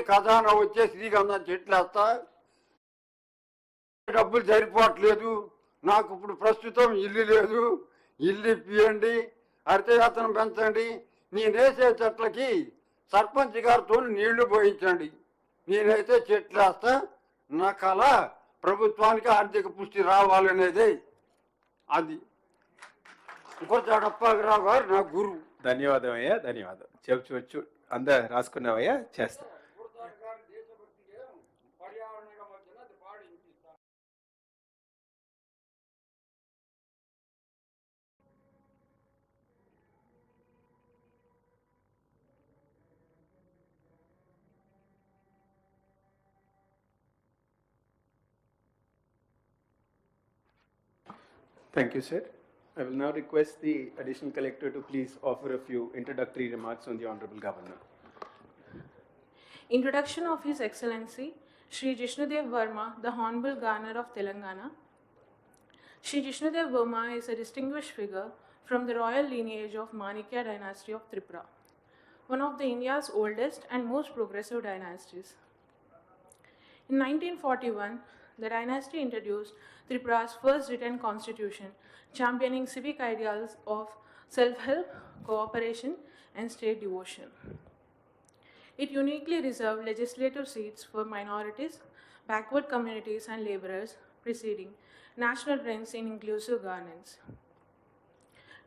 ఖజానా వచ్చే శ్రీగంధం చెట్లు వేస్తా, డబ్బులు సరిపోవట్లేదు, నాకు ఇప్పుడు ప్రస్తుతం ఇల్లు లేదు, ఇల్లు ఇప్పియండి, హరితయాత్రను పెంచండి, నేనేసే చెట్లకి సర్పంచ్ గారితో నీళ్లు పోయించండి, నేనైతే చెట్లు వేస్తా, నా కళ ప్రభుత్వానికి ఆర్థిక పుష్టి రావాలనేది. అది ఇంకొచ్చాడప్పారావు గారు నా గురువు. ధన్యవాదం అయ్యా, ధన్యవాదం. చెప్పు అందరు రాసుకున్నావయ్యా, చేస్తా. Thank you, sir. I will now request the Additional Collector to please offer a few introductory remarks on the Honorable Governor. Introduction of His Excellency Shri Jisnu Varma, the Honorable Governor of Telangana. Shri Jisnu Varma is a distinguished figure from the royal lineage of Manikya dynasty of Tripura, one of the India's oldest and most progressive dynasties. In 1941, the dynasty introduced Tripura's first written constitution, championing civic ideals of self-help, cooperation, and state devotion. It uniquely reserved legislative seats for minorities, backward communities, and laborers, preceding national trends in inclusive governance.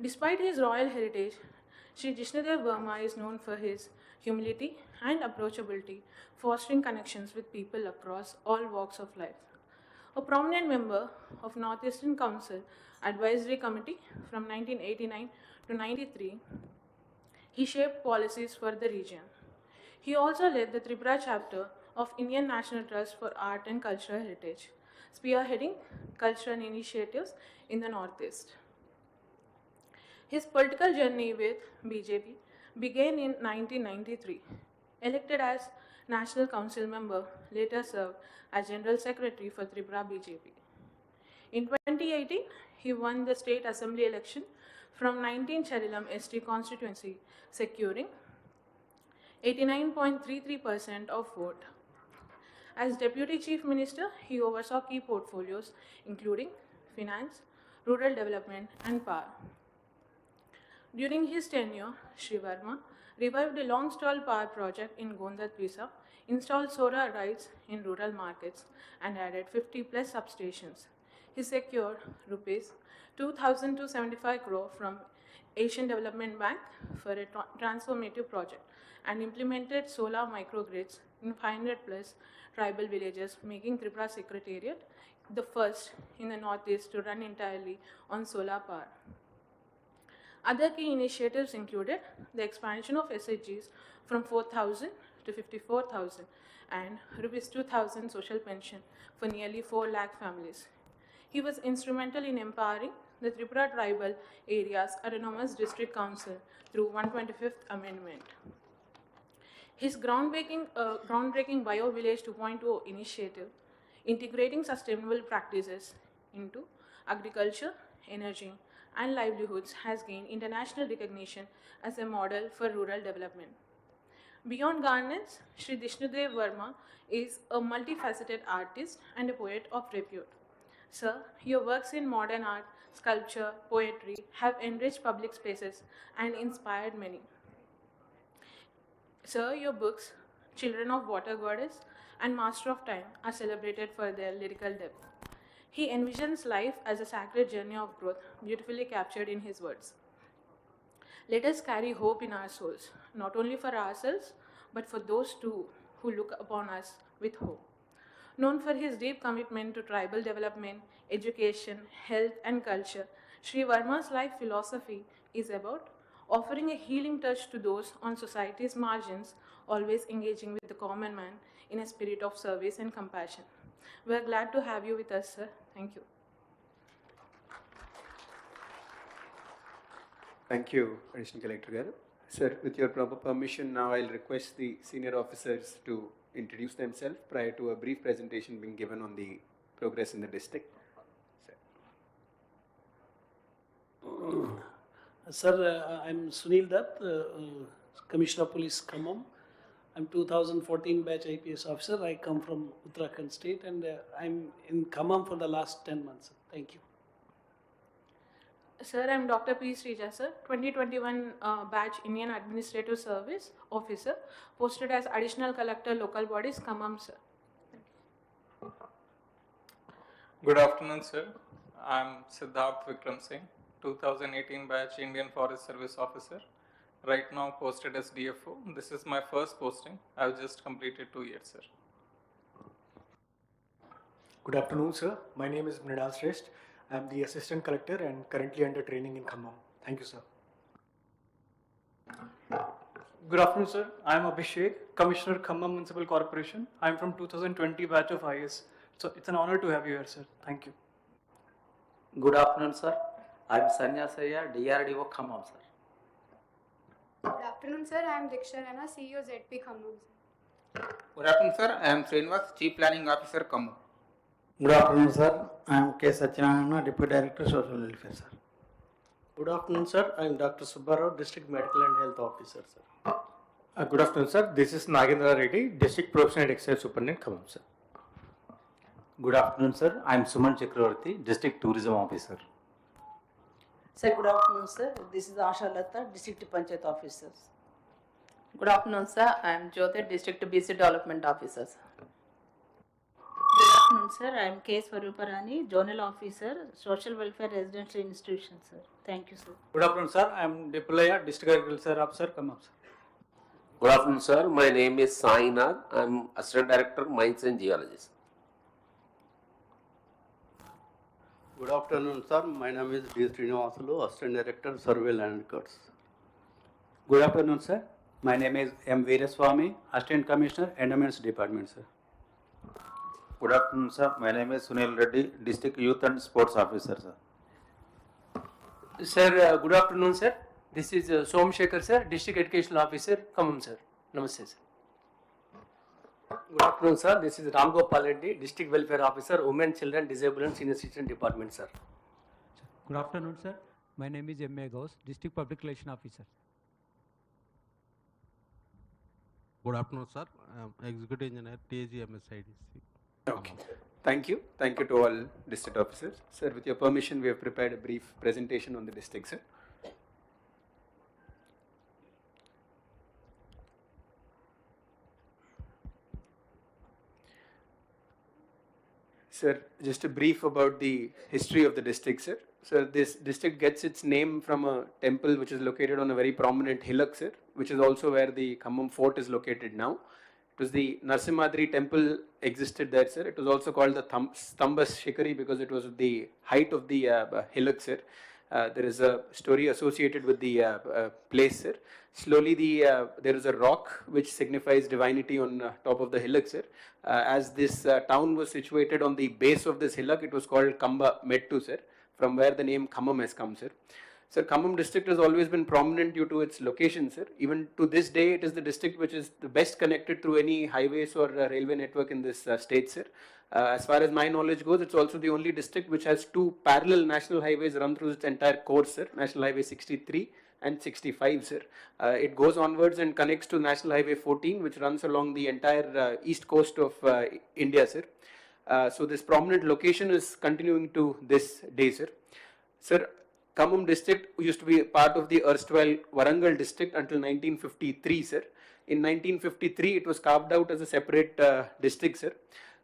Despite his royal heritage, Shri Jishnudev Varma is known for his humility and approachability, fostering connections with people across all walks of life. A prominent member of Northeastern Council Advisory Committee from 1989 to 93, he shaped policies for the region. He also led the Tripura chapter of Indian National Trust for Art and Cultural Heritage, spearheading cultural initiatives in the Northeast. His political journey with BJP began in 1993. Elected as National Council member, later served as General Secretary for Tripura BJP. In 2018, he won the State Assembly election from 19 Cherilam ST constituency, securing 89.33% of vote. As Deputy Chief Minister, he oversaw key portfolios including finance, rural development, and power. During his tenure, Shri Varma revived a long-stalled power project in Gonda-Twisa, installed solar rights in rural markets, and added 50+ substations. He secured rupees 2,275 crore from Asian Development Bank for a transformative project and implemented solar microgrids in 500+ tribal villages, making Tripura Secretariat the first in the Northeast to run entirely on solar power. Other key initiatives included the expansion of SHGs from 4,000 to 54,000 and rupees 2,000 social pension for nearly 4 lakh families. He was instrumental in empowering the Tripura tribal areas autonomous district council through 125th amendment. His groundbreaking Bio Village 2.0 initiative, integrating sustainable practices into agriculture, energy, and livelihoods, has gained international recognition as a model for rural development. Beyond governance, Shri Jishnudev Varma is a multifaceted artist and a poet of repute. Sir, your works in modern art, sculpture, poetry have enriched public spaces and inspired many. Sir, your books, Children of Water Goddess and Master of Time, are celebrated for their lyrical depth. He envisions life as a sacred journey of growth, beautifully captured in his words. Let us carry hope in our souls, not only for ourselves, but for those too who look upon us with hope. Known for his deep commitment to tribal development, education, health, and culture, Sri Varma's life philosophy is about offering a healing touch to those on society's margins, always engaging with the common man in a spirit of service and compassion. We are glad to have you with us, sir. Thank you. Thank you, Additional Collector Garu. Sir, with your proper permission, now I'll request the senior officers to introduce themselves prior to a brief presentation being given on the progress in the district. Sir, I'm Sunil Dutt, Commissioner of Police, Khammam. I'm 2014 batch IPS officer. I come from Uttarakhand state and I'm in Khammam for the last 10 months. Thank you. Sir, I'm Dr. P. Srija, sir, 2021 batch Indian Administrative Service Officer, posted as Additional Collector Local Bodies, Khammam, sir. Good afternoon, sir. I'm Siddharth Vikram Singh, 2018 batch Indian Forest Service Officer. Right now posted as DFO. This is my first posting. I've just completed 2 years, sir. Good afternoon, sir. My name is Mridal Shrestha. I am the Assistant Collector and currently under training in Khammam. Thank you, sir. Good afternoon, sir. I am Abhishek, Commissioner, Khammam Municipal Corporation. I am from 2020 batch of IS. So it's an honor to have you here, sir. Thank you. Good afternoon, sir. I am Sanyasaya, DRDO Khammam, sir. Good afternoon, sir. I am Diksha Rana, CEO ZP Khammam, sir. Good afternoon, sir. I am Srinivas, Chief Planning Officer, Khammam. Good afternoon, sir. I am K. Satyanarayana, Deputy Director, Social Welfare, sir. Good afternoon, sir. I am Dr. Subbarao, District Medical and Health Officer, sir. Good afternoon, sir. This is Nagendra Reddy, District Professional Exercise Superintendent, Khammam, sir. Good afternoon, sir. I am Suman Chakravarti, District Tourism Officer. Sir, good afternoon, sir. This is Asha Lata, District Panchayat Officer. Good afternoon, sir. I am Jyoti, District BC Development Officer. Good afternoon, sir. I am K. Swaruparani, Zonal Officer, Social Welfare Residential Institution, sir. Thank you, sir. Good afternoon, sir. I am Dipulaya, District Agriculture Officer, Khammam, sir. Good afternoon, sir. My name is Sainath. I am Assistant Director, Mines and Geology. Good afternoon, sir. My name is D. Srinivasulu, Assistant Director, Survey Land Records. Good afternoon, sir. My name is M. Veeraswamy, Assistant Commissioner, Endowments Department, sir. Good afternoon, sir. My name is Sunil Reddy, District Youth and Sports Officer, sir. Sir, good afternoon, sir. This is Somshekhar, sir, District Educational Officer, Khammam, sir. Namaste, sir. Good afternoon, sir. This is Ram Gopal Reddy, District Welfare Officer, Women, Children, Disabled and Senior Citizen Department, sir. Good afternoon, sir. My name is M.A. Ghosh, District Public Relation Officer. Good afternoon, sir. I am Executive Engineer, TAGMSIDC. Okay. Thank you. Thank you to all district officers. Sir, with your permission, we have prepared a brief presentation on the district, sir. Sir, just a brief about the history of the district, sir. So this district gets its name from a temple which is located on a very prominent hillock, sir, which is also where the Khammam fort is located now. It was the Narsimhadri temple existed there, sir. It was also called the Stambas Shikari because it was the height of the hillock, sir. There is a story associated with the place, sir. Slowly there is a rock which signifies divinity on top of the hillock, sir. As this town was situated on the base of this hillock, it was called Kamba Mettu, sir, from where the name Khammam has come, sir. Sir, Khammam district has always been prominent due to its location, sir. Even to this day, it is the district which is the best connected through any highways or railway network in this state, sir. As far as my knowledge goes, it's also the only district which has two parallel national highways run through its entire course, sir. National Highway 63 and 65, sir. It goes onwards and connects to National Highway 14, which runs along the entire east coast of India, sir. So this prominent location is continuing to this day, sir. Sir, Khammam district used to be part of the erstwhile Warangal district until 1953, sir. In 1953, it was carved out as a separate district, sir.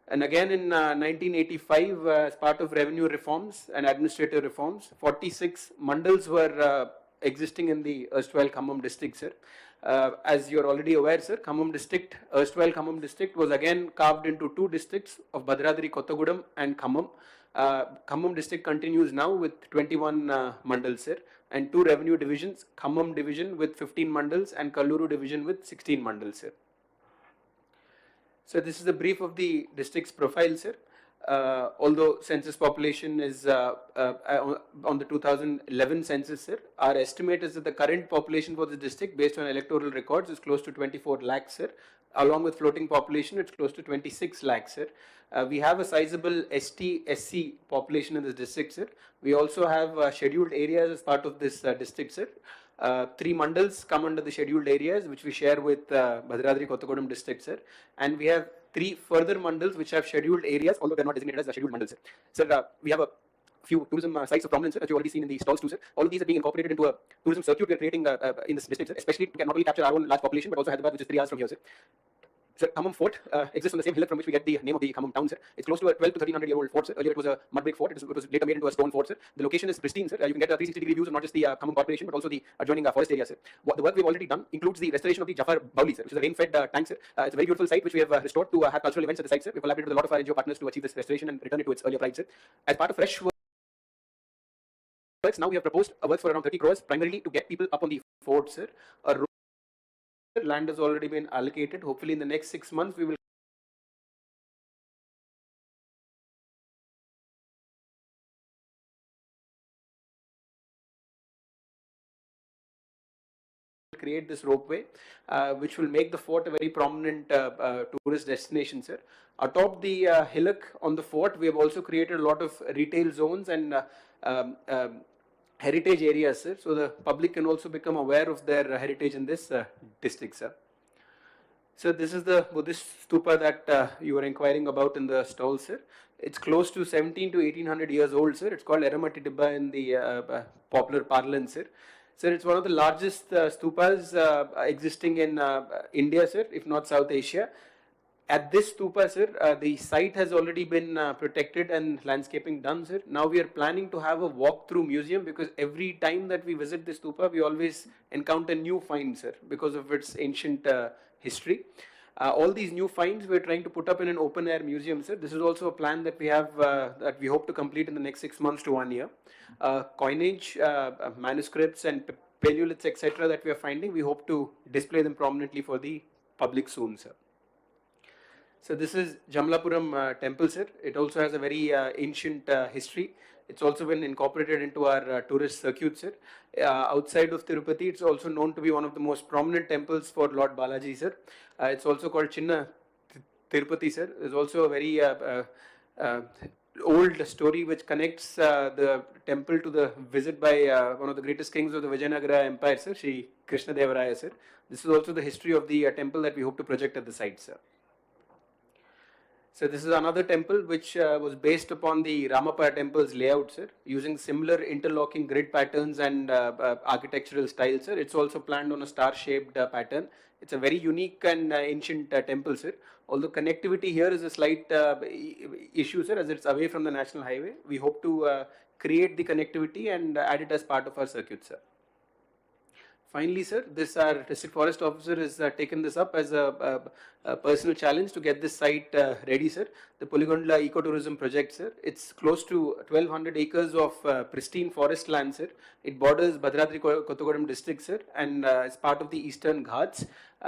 And again in 1985, as part of revenue reforms and administrative reforms, 46 mandals were existing in the erstwhile Khammam district, sir. As you are already aware, sir, Khammam district, erstwhile Khammam district was again carved into two districts of Bhadradri Kottagudem and Khammam. Khammam district continues now with 21 mandals, sir, and two revenue divisions, Khammam division with 15 mandals and Kalluru division with 16 mandals, sir. So this is a brief of the district's profile, sir. Although census population is on the 2011 census, sir, our estimate is that the current population for the district based on electoral records is close to 24 lakhs, sir. Along with floating population, it's close to 26 lakhs, sir. We have a sizable ST-SC population in this district, sir. We also have scheduled areas as part of this district, sir. Three mandals come under the scheduled areas, which we share with Bhadradri Kottagudem district, sir. And we have three further mandals which have scheduled areas, although they are not designated as scheduled mandals, sir. Sir, we have a few tourism sites of prominence, sir, as you already seen in the stalls too, sir. All of these are being incorporated into a tourism circuit we are creating in this district, sir, especially to not only capture our own large population, but also Hyderabad, which is 3 hours from here, sir. Sir, Khammam Fort exists on the same hillock from which we get the name of the Khammam town, sir. It's close to a 12 to 1300-year-old fort, sir. Earlier it was a mud brick fort. It was later made into a stone fort, sir. The location is pristine, sir. You can get a 360-degree views of not just the Khammam corporation, but also the adjoining forest area, sir. The work we've already done includes the restoration of the Jafar Bauli, sir, which is a rain-fed tank, sir. It's a very beautiful site which we have restored to have cultural events at the site, sir. We've collaborated with a lot of our NGO partners to achieve this restoration and return it to its earlier pride, sir. As part of fresh works, now we have proposed a works for around 30 crores, primarily to get people up on the fort, sir. A land has already been allocated. Hopefully in the next 6 months we will create this ropeway, which will make the fort a very prominent tourist destination, sir. Atop the hillock on the fort, we have also created a lot of retail zones and heritage areas, sir, so the public can also become aware of their heritage in this district, sir. So this is the Buddhist stupa that you were inquiring about in the stall, sir. It's close to 17 to 1800 years old, sir. It's called Eramatitibba in the popular parlance, sir. Sir, it's one of the largest stupas existing in India, sir, if not South Asia. At this stupa, sir, the site has already been protected and landscaping done, sir. Now we are planning to have a walk-through museum, because every time that we visit this stupa, we always encounter new finds, sir, because of its ancient history. All these new finds we're trying to put up in an open-air museum, sir. This is also a plan that we have that we hope to complete in the next 6 months to 1 year. Coinage, manuscripts and paleoliths, etc. that we are finding, we hope to display them prominently for the public soon, sir. So this is Jamlapuram temple, sir. It also has a very ancient history. It's also been incorporated into our tourist circuit, sir. Outside of Tirupati, it's also known to be one of the most prominent temples for Lord Balaji, sir. It's also called Chinna Tirupati, sir. There's also a very old story which connects the temple to the visit by one of the greatest kings of the Vijayanagara Empire, sir, Sri Krishna Deva Raya, sir. This is also the history of the temple that we hope to project at the site, sir. So this is another temple which was based upon the Ramappa temple's layout, sir, using similar interlocking grid patterns and architectural styles, sir. It's also planned on a star-shaped pattern. It's a very unique and ancient temple, sir. Although connectivity here is a slight issue, sir, as it's away from the national highway. We hope to create the connectivity and add it as part of our circuit, sir. Finally, sir, this our district forest officer has taken this up as a personal challenge to get this site ready, sir. The Puligondla ecotourism project, sir. It's close to 1200 acres of pristine forest land, sir. It borders Bhadradri Kottagudem district, sir, and it's part of the Eastern Ghats.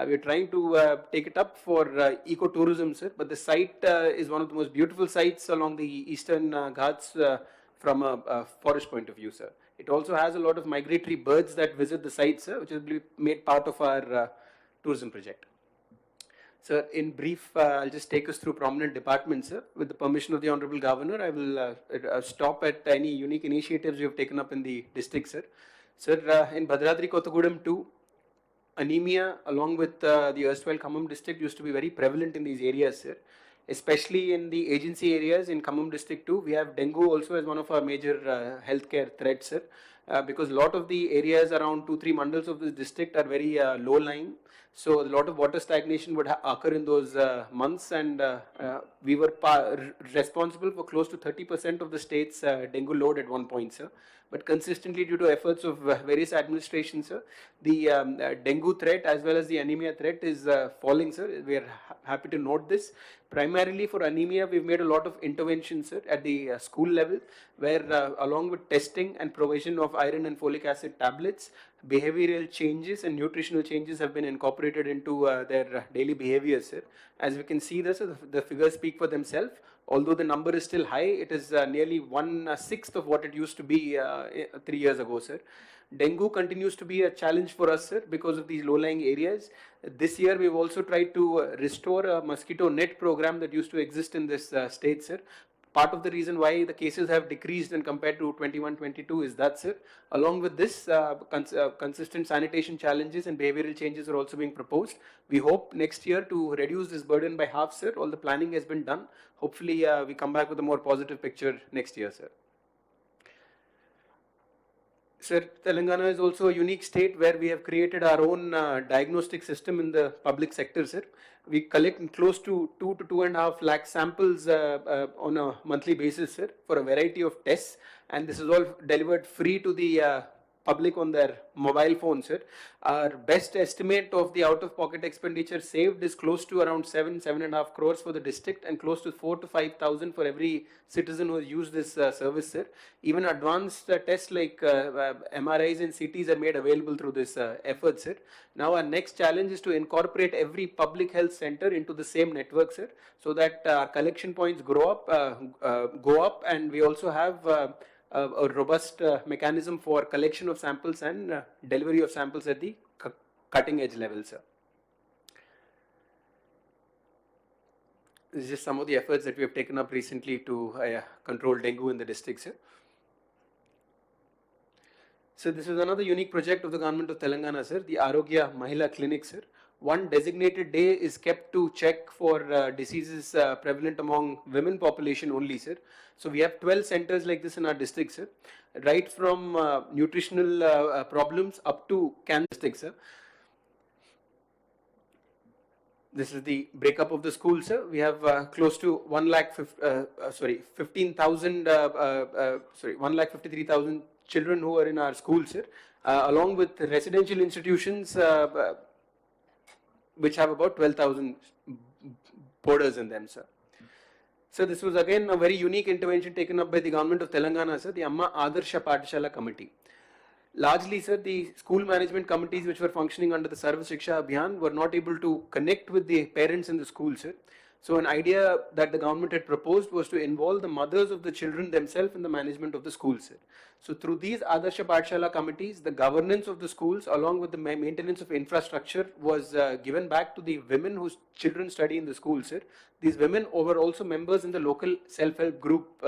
We are trying to take it up for ecotourism, sir. But the site is one of the most beautiful sites along the Eastern Ghats from a forest point of view, sir. It also has a lot of migratory birds that visit the site, sir, which will be made part of our tourism project. Sir, in brief, I'll just take us through prominent departments, sir. With the permission of the Honorable Governor, I will stop at any unique initiatives we have taken up in the district, sir. Sir, in Bhadradri Kottagudem too, anemia along with the erstwhile Khammam district used to be very prevalent in these areas, sir. Especially in the agency areas in Khammam district too, we have dengue also as one of our major healthcare threats, sir. Because a lot of the areas around 2-3 mandals of this district are very low-lying. So a lot of water stagnation would occur in those months, and we were responsible for close to 30% of the state's dengue load at one point, sir. But consistently, due to efforts of various administrations, sir, the dengue threat as well as the anemia threat is falling, sir. We are happy to note this. Primarily for anemia, we've made a lot of interventions, sir, at the school level, where along with testing and provision of iron and folic acid tablets, behavioral changes and nutritional changes have been incorporated into their daily behaviors, sir. As we can see this, the figures speak for themselves. Although the number is still high, it is nearly 1/6 of what it used to be 3 years ago, sir. Dengue continues to be a challenge for us, sir, because of these low-lying areas. This year, we've also tried to restore a mosquito net program that used to exist in this state, sir. part of the reason why the cases have decreased when compared to 21-22 is that, sir. Along with this, consistent sanitation challenges and behavioral changes are also being proposed. We hope next year to reduce this burden by half, sir. All the planning has been done. Hopefully, we come back with a more positive picture next year, sir. Sir, Telangana is also a unique state where we have created our own diagnostic system in the public sector, sir. We collect close to 2 to 2.5 lakh samples on a monthly basis, sir, for a variety of tests, and this is all delivered free to the public on their mobile phone, sir. Our best estimate of the out-of-pocket expenditure saved is close to around 7.5 crores for the district, and close to 4 to 5,000 for every citizen who has used this service, sir. Even advanced tests like MRIs and CTs are made available through this effort, sir. Now our next challenge is to incorporate every public health center into the same network, sir, so that our collection points go up, and we also have a robust mechanism for collection of samples and delivery of samples at the cutting edge level, sir. This is just some of the efforts that we have taken up recently to control dengue in the district, sir. So this is another unique project of the government of Telangana, sir, the Arogya Mahila Clinic, sir. One designated day is kept to check for diseases prevalent among women population only, sir. So we have 12 centers like this in our district, sir, right from nutritional problems up to cancer, sir. This is the breakup of the school, sir. We have close to 1,53,000 children who are in our schools, sir, along with residential institutions which have about 12,000 boarders in them, sir. So this was again a very unique intervention taken up by the government of Telangana, sir, the Amma Adarsha Pathshala Committee. Largely, sir, the school management committees which were functioning under the Sarva Shiksha Abhiyan were not able to connect with the parents in the school, sir. So an idea that the government had proposed was to involve the mothers of the children themselves in the management of the schools, sir. So through these Adarsha Pathshala committees, the governance of the schools along with the maintenance of infrastructure was given back to the women whose children study in the schools, sir. These women were also members in the local self-help group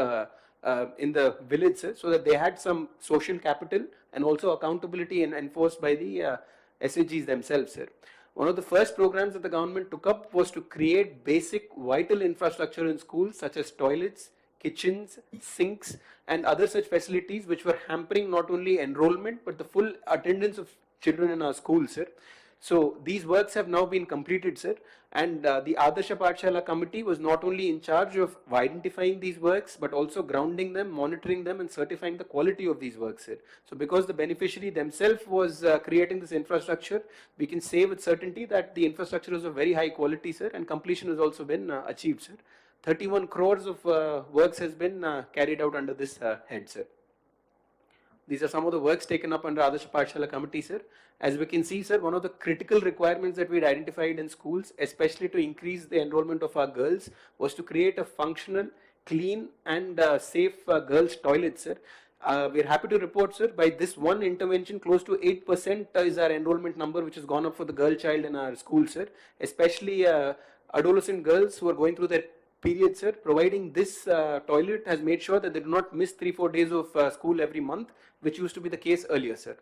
in the village, sir, so that they had some social capital and also accountability and enforced by the SHGs themselves, sir. One of the first programs that the government took up was to create basic vital infrastructure in schools such as toilets, kitchens, sinks and other such facilities which were hampering not only enrollment but the full attendance of children in our schools, sir. So these works have now been completed, sir, and the Adarsha Pathshala committee was not only in charge of identifying these works but also grounding them, monitoring them and certifying the quality of these works, sir. So because the beneficiary themselves was creating this infrastructure, we can say with certainty that the infrastructure is of very high quality, sir, and completion has also been achieved, sir. 31 crores of works has been carried out under this head, sir. These are some of the works taken up under Adarsha Pathshala committee, sir. As we can see, sir, one of the critical requirements that we had identified in schools, especially to increase the enrollment of our girls, was to create a functional, clean and safe girls' toilets, sir. We are happy to report, sir, by this one intervention, close to 8% is our enrollment number which has gone up for the girl child in our school, sir. Especially adolescent girls who are going through their period, sir. Providing this toilet has made sure that they do not miss 3-4 days of school every month, which used to be the case earlier, sir.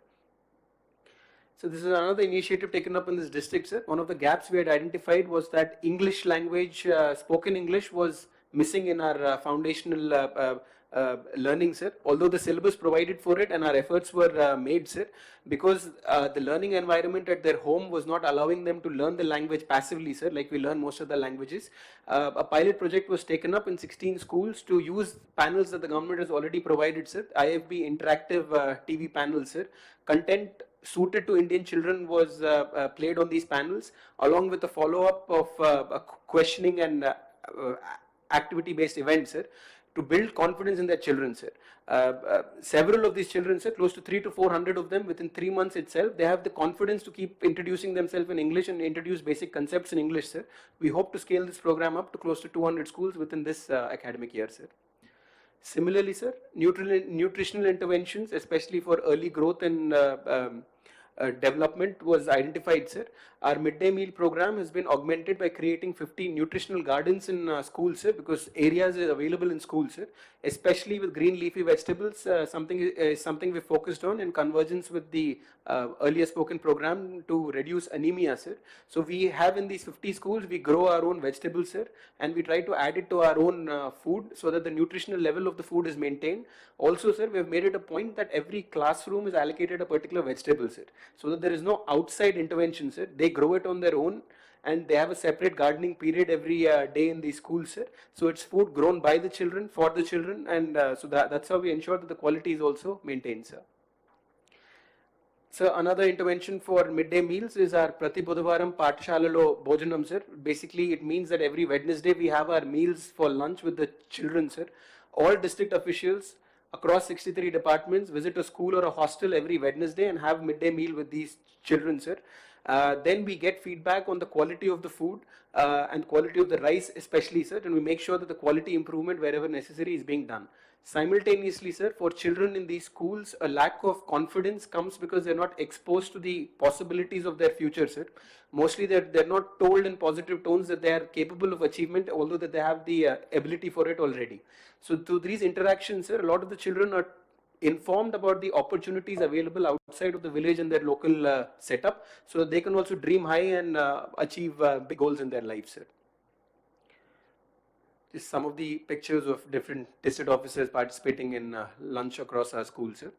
So this is another initiative taken up in this district, sir. One of the gaps we had identified was that English language, spoken English was missing in our foundational learning, sir. Although the syllabus provided for it and our efforts were made, sir, because the learning environment at their home was not allowing them to learn the language passively, sir, like we learn most of the languages. A pilot project was taken up in 16 schools to use panels that the government has already provided, sir. IFB interactive TV panels, sir. Content suited to Indian children was played on these panels, along with the follow-up of questioning and activity-based events, sir, to build confidence in their children, sir. Several of these children, sir, close to 300 to 400 of them, within 3 months itself, they have the confidence to keep introducing themselves in English and introduce basic concepts in English, sir. We hope to scale this program up to close to 200 schools within this academic year, sir. Similarly, sir, nutritional interventions, especially for early growth and development was identified, sir. Our midday meal program has been augmented by creating 50 nutritional gardens in schools, sir, because areas are available in schools, sir, especially with green leafy vegetables, something we focused on in convergence with the earlier spoken program to reduce anemia, sir. So we have in these 50 schools, we grow our own vegetables, sir, and we try to add it to our own food so that the nutritional level of the food is maintained. Also, sir, we have made it a point that every classroom is allocated a particular vegetable, sir, so that there is no outside intervention, sir. They grow it on their own, and they have a separate gardening period every day in the schools, sir. So it's food grown by the children, for the children, and so that's how we ensure that the quality is also maintained, sir. So another intervention for midday meals is our Prati Budhavaram Pathshalalo Bhojanam, sir. Basically, it means that every Wednesday we have our meals for lunch with the children, sir. All district officials across 63 departments visit a school or a hostel every Wednesday and have midday meal with these children, sir. Then we get feedback on the quality of the food and quality of the rice especially, sir, and we make sure that the quality improvement wherever necessary is being done. Simultaneously, sir, for children in these schools, a lack of confidence comes because they're not exposed to the possibilities of their future, sir. Mostly they're not told in positive tones that they are capable of achievement, although that they have the ability for it already. So through these interactions, sir, a lot of the children are informed about the opportunities available outside of the village and their local setup, so they can also dream high and achieve big goals in their lives, sir. Just some of the pictures of different district officers participating in lunch across our schools, sir.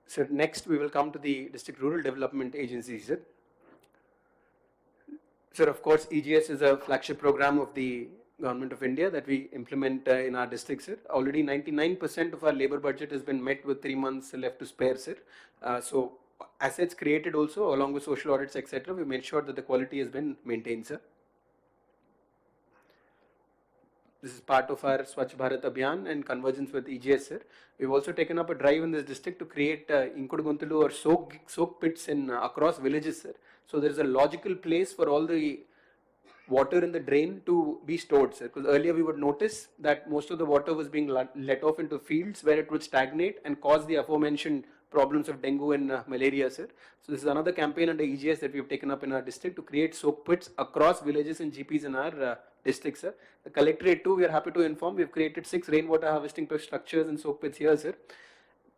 So next we will come to the District Rural Development Agency, sir. Sir, of course, EGS is a flagship program of the Government of India that we implement in our district, sir. Already 99% of our labor budget has been met with 3 months left to spare, sir. So assets created also along with social audits, etc. We made sure that the quality has been maintained, sir. This is part of our Swachh Bharat Abhiyan and convergence with EGS, sir. We've also taken up a drive in this district to create Inkuduguntulu or soak pits in across villages, sir. So there is a logical place for all the water in the drain to be stored, sir. Because earlier we would notice that most of the water was being let off into fields where it would stagnate and cause the aforementioned problems of dengue and malaria, sir. So this is another campaign under EGS that we have taken up in our district to create soak pits across villages and GPs in our district, sir. The collectorate too, we are happy to inform, we have created 6 rainwater harvesting structures and soak pits here, sir.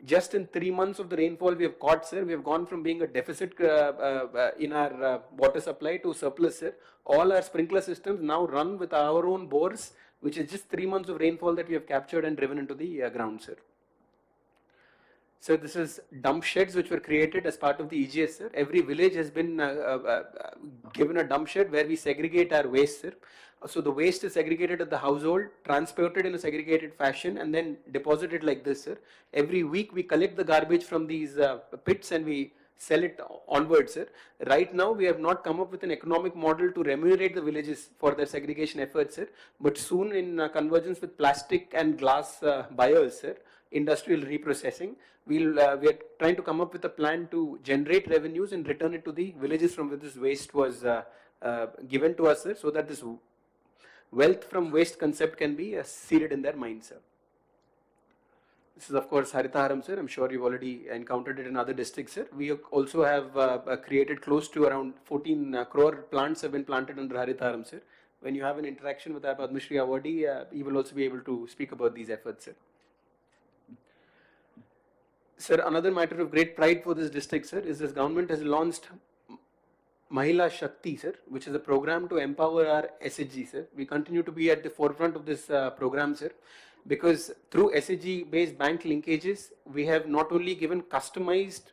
Just in 3 months of the rainfall we have caught, sir, we have gone from being a deficit in our water supply to surplus, sir. All our sprinkler systems now run with our own bores, which is just 3 months of rainfall that we have captured and driven into the ground, sir. So this is dump sheds which were created as part of the EGS, sir. Every village has been given a dump shed where we segregate our waste, sir. So the waste is segregated at the household, transported in a segregated fashion, and then deposited like this, sir. Every week we collect the garbage from these pits and we sell it onwards, sir. Right now we have not come up with an economic model to remunerate the villages for their segregation efforts, sir. But soon in convergence with plastic and glass buyers, sir, industrial reprocessing, we are trying to come up with a plan to generate revenues and return it to the villages from where this waste was given to us, sir, so that this wealth from waste concept can be seeded in their minds, sir. This is of course Haritaharam, sir. I'm sure you've already encountered it in other districts, sir. We also have created close to around 14 crore plants have been planted under Haritaharam, sir. When you have an interaction with our Padma Shri awardee, you will also be able to speak about these efforts, sir. Sir, another matter of great pride for this district, sir, is this government has launched Mahila Shakti, sir, which is a program to empower our SHG, sir. We continue to be at the forefront of this program, sir, because through SHG based bank linkages, we have not only given customized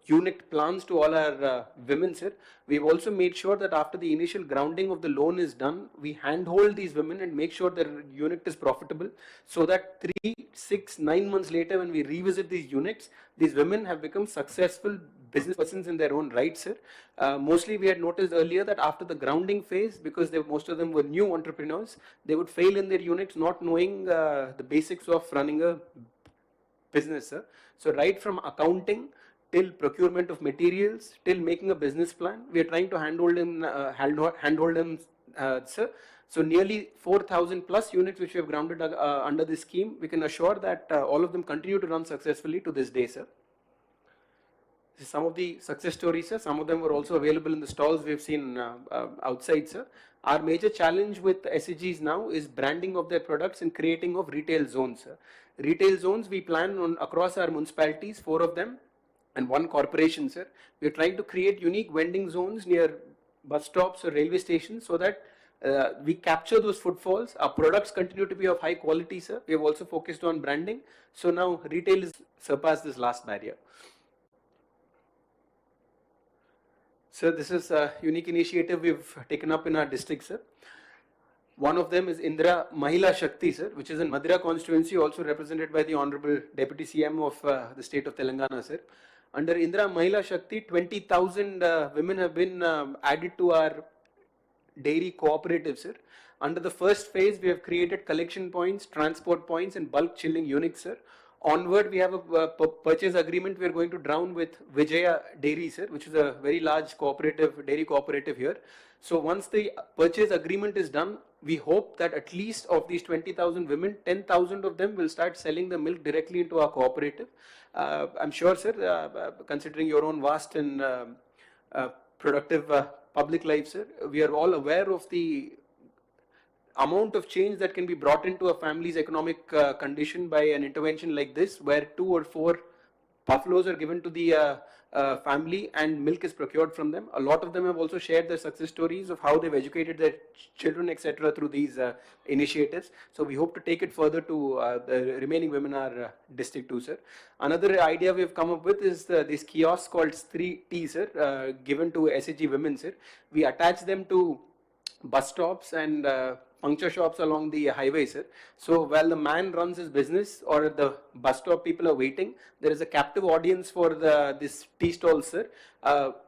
unit plans to all our women, sir. We've also made sure that after the initial grounding of the loan is done, we handhold these women and make sure their unit is profitable, so that 3, 6, 9 months later when we revisit these units, these women have become successful business persons in their own right, sir. Mostly we had noticed earlier that after the grounding phase, because most of them were new entrepreneurs, they would fail in their units not knowing the basics of running a business, sir. So right from accounting till procurement of materials, till making a business plan, we are trying to handhold them, sir. So nearly 4,000 plus units which we have grounded under this scheme, we can assure that all of them continue to run successfully to this day, sir. Some of the success stories, sir, some of them were also available in the stalls we've seen outside, sir. Our major challenge with SEGs now is branding of their products and creating of retail zones, sir. Retail zones we plan on across our municipalities, 4 of them, and 1 corporation, sir. We are trying to create unique vending zones near bus stops or railway stations so that we capture those footfalls. Our products continue to be of high quality, sir. We have also focused on branding. So now retail has surpassed this last barrier. Sir, this is a unique initiative we've taken up in our district, sir. One of them is Indra Mahila Shakti, sir, which is in Madura constituency, also represented by the Honorable Deputy CM of the state of Telangana, sir. Under Indra Mahila Shakti, 20,000 women have been added to our dairy cooperative, sir. Under the first phase, we have created collection points, transport points, and bulk chilling units, sir. Onward, we have a purchase agreement we are going to draw with Vijaya Dairy, sir, which is a very large cooperative, dairy cooperative here. So once the purchase agreement is done, we hope that at least of these 20,000 women, 10,000 of them will start selling the milk directly into our cooperative. I'm sure, sir, considering your own vast and productive public life, sir, we are all aware of the amount of change that can be brought into a family's economic condition by an intervention like this, where 2 or 4 buffaloes are given to the family and milk is procured from them. A lot of them have also shared their success stories of how they've educated their children, etc., through these initiatives. So we hope to take it further to the remaining women in our district too, sir. Another idea we've come up with is this kiosk called 3T, sir, given to SHG women, sir. We attach them to bus stops and puncture shops along the highway, sir. So while the man runs his business or at the bus stop people are waiting, there is a captive audience for this tea stall, sir.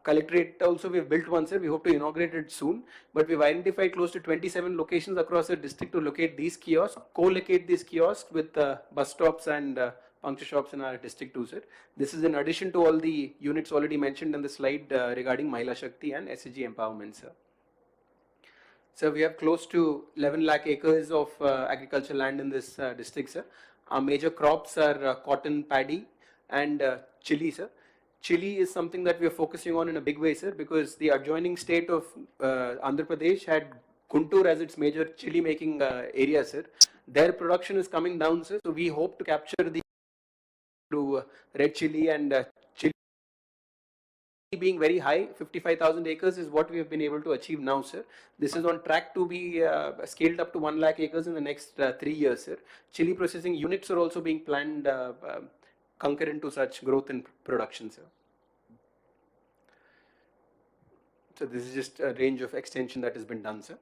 Collectorate also we've built one, sir. We hope to inaugurate it soon. But we've identified close to 27 locations across the district to locate these kiosks, co-locate these kiosks with bus stops and puncture shops in our district too, sir. This is in addition to all the units already mentioned in the slide regarding Mahila Shakti and SHG empowerment, sir. So we have close to 11 lakh acres of agricultural land in this district, sir. Our major crops are cotton, paddy, and chili, sir. Chili is something that we are focusing on in a big way, sir, because the adjoining state of Andhra Pradesh had Guntur as its major chili making area, sir. Their production is coming down, sir. So we hope to capture the red chili and chili being very high. 55,000 acres is what we have been able to achieve now, sir. This is on track to be scaled up to 1 lakh acres in the next 3 years, sir. Chili processing units are also being planned concurrent to such growth in production, sir. So this is just a range of extension that has been done, sir.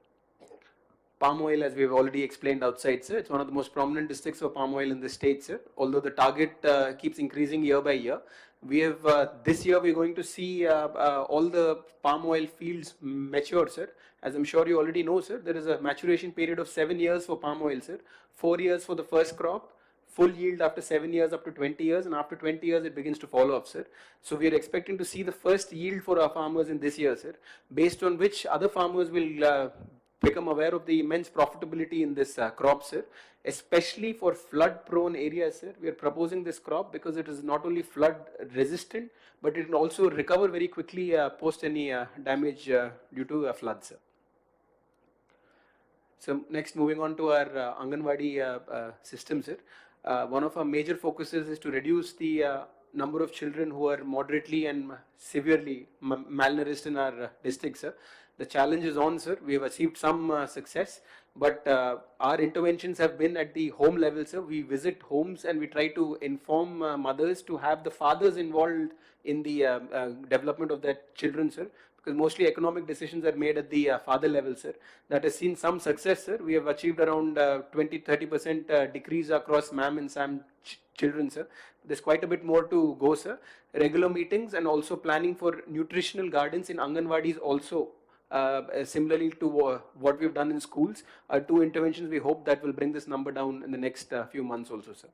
Palm oil, as we have already explained outside, sir, it's one of the most prominent districts for palm oil in the state, sir. Although the target keeps increasing year by year, we have this year we're going to see all the palm oil fields mature, sir. As I'm sure you already know, sir, there is a maturation period of 7 years for palm oil, sir. 4 years for the first crop, full yield after 7 years up to 20 years, and after 20 years it begins to fall off, sir. So we are expecting to see the first yield for our farmers in this year, sir, based on which other farmers will become aware of the immense profitability in this crop, sir, especially for flood prone areas, sir. We are proposing this crop because it is not only flood resistant, but it can also recover very quickly post any damage due to floods, sir. So next, moving on to our Anganwadi system, sir. One of our major focuses is to reduce the number of children who are moderately and severely malnourished in our district, sir. The challenge is on, sir. We have achieved some success, but our interventions have been at the home level, sir. We visit homes and we try to inform mothers to have the fathers involved in the development of their children, sir, because mostly economic decisions are made at the father level, sir. That has seen some success, sir. We have achieved around 20-30% decrease across MAM and SAM children, sir. There's quite a bit more to go, sir. Regular meetings and also planning for nutritional gardens in Anganwadis also. Similarly to what we've done in schools, 2 interventions we hope that will bring this number down in the next few months also, sir.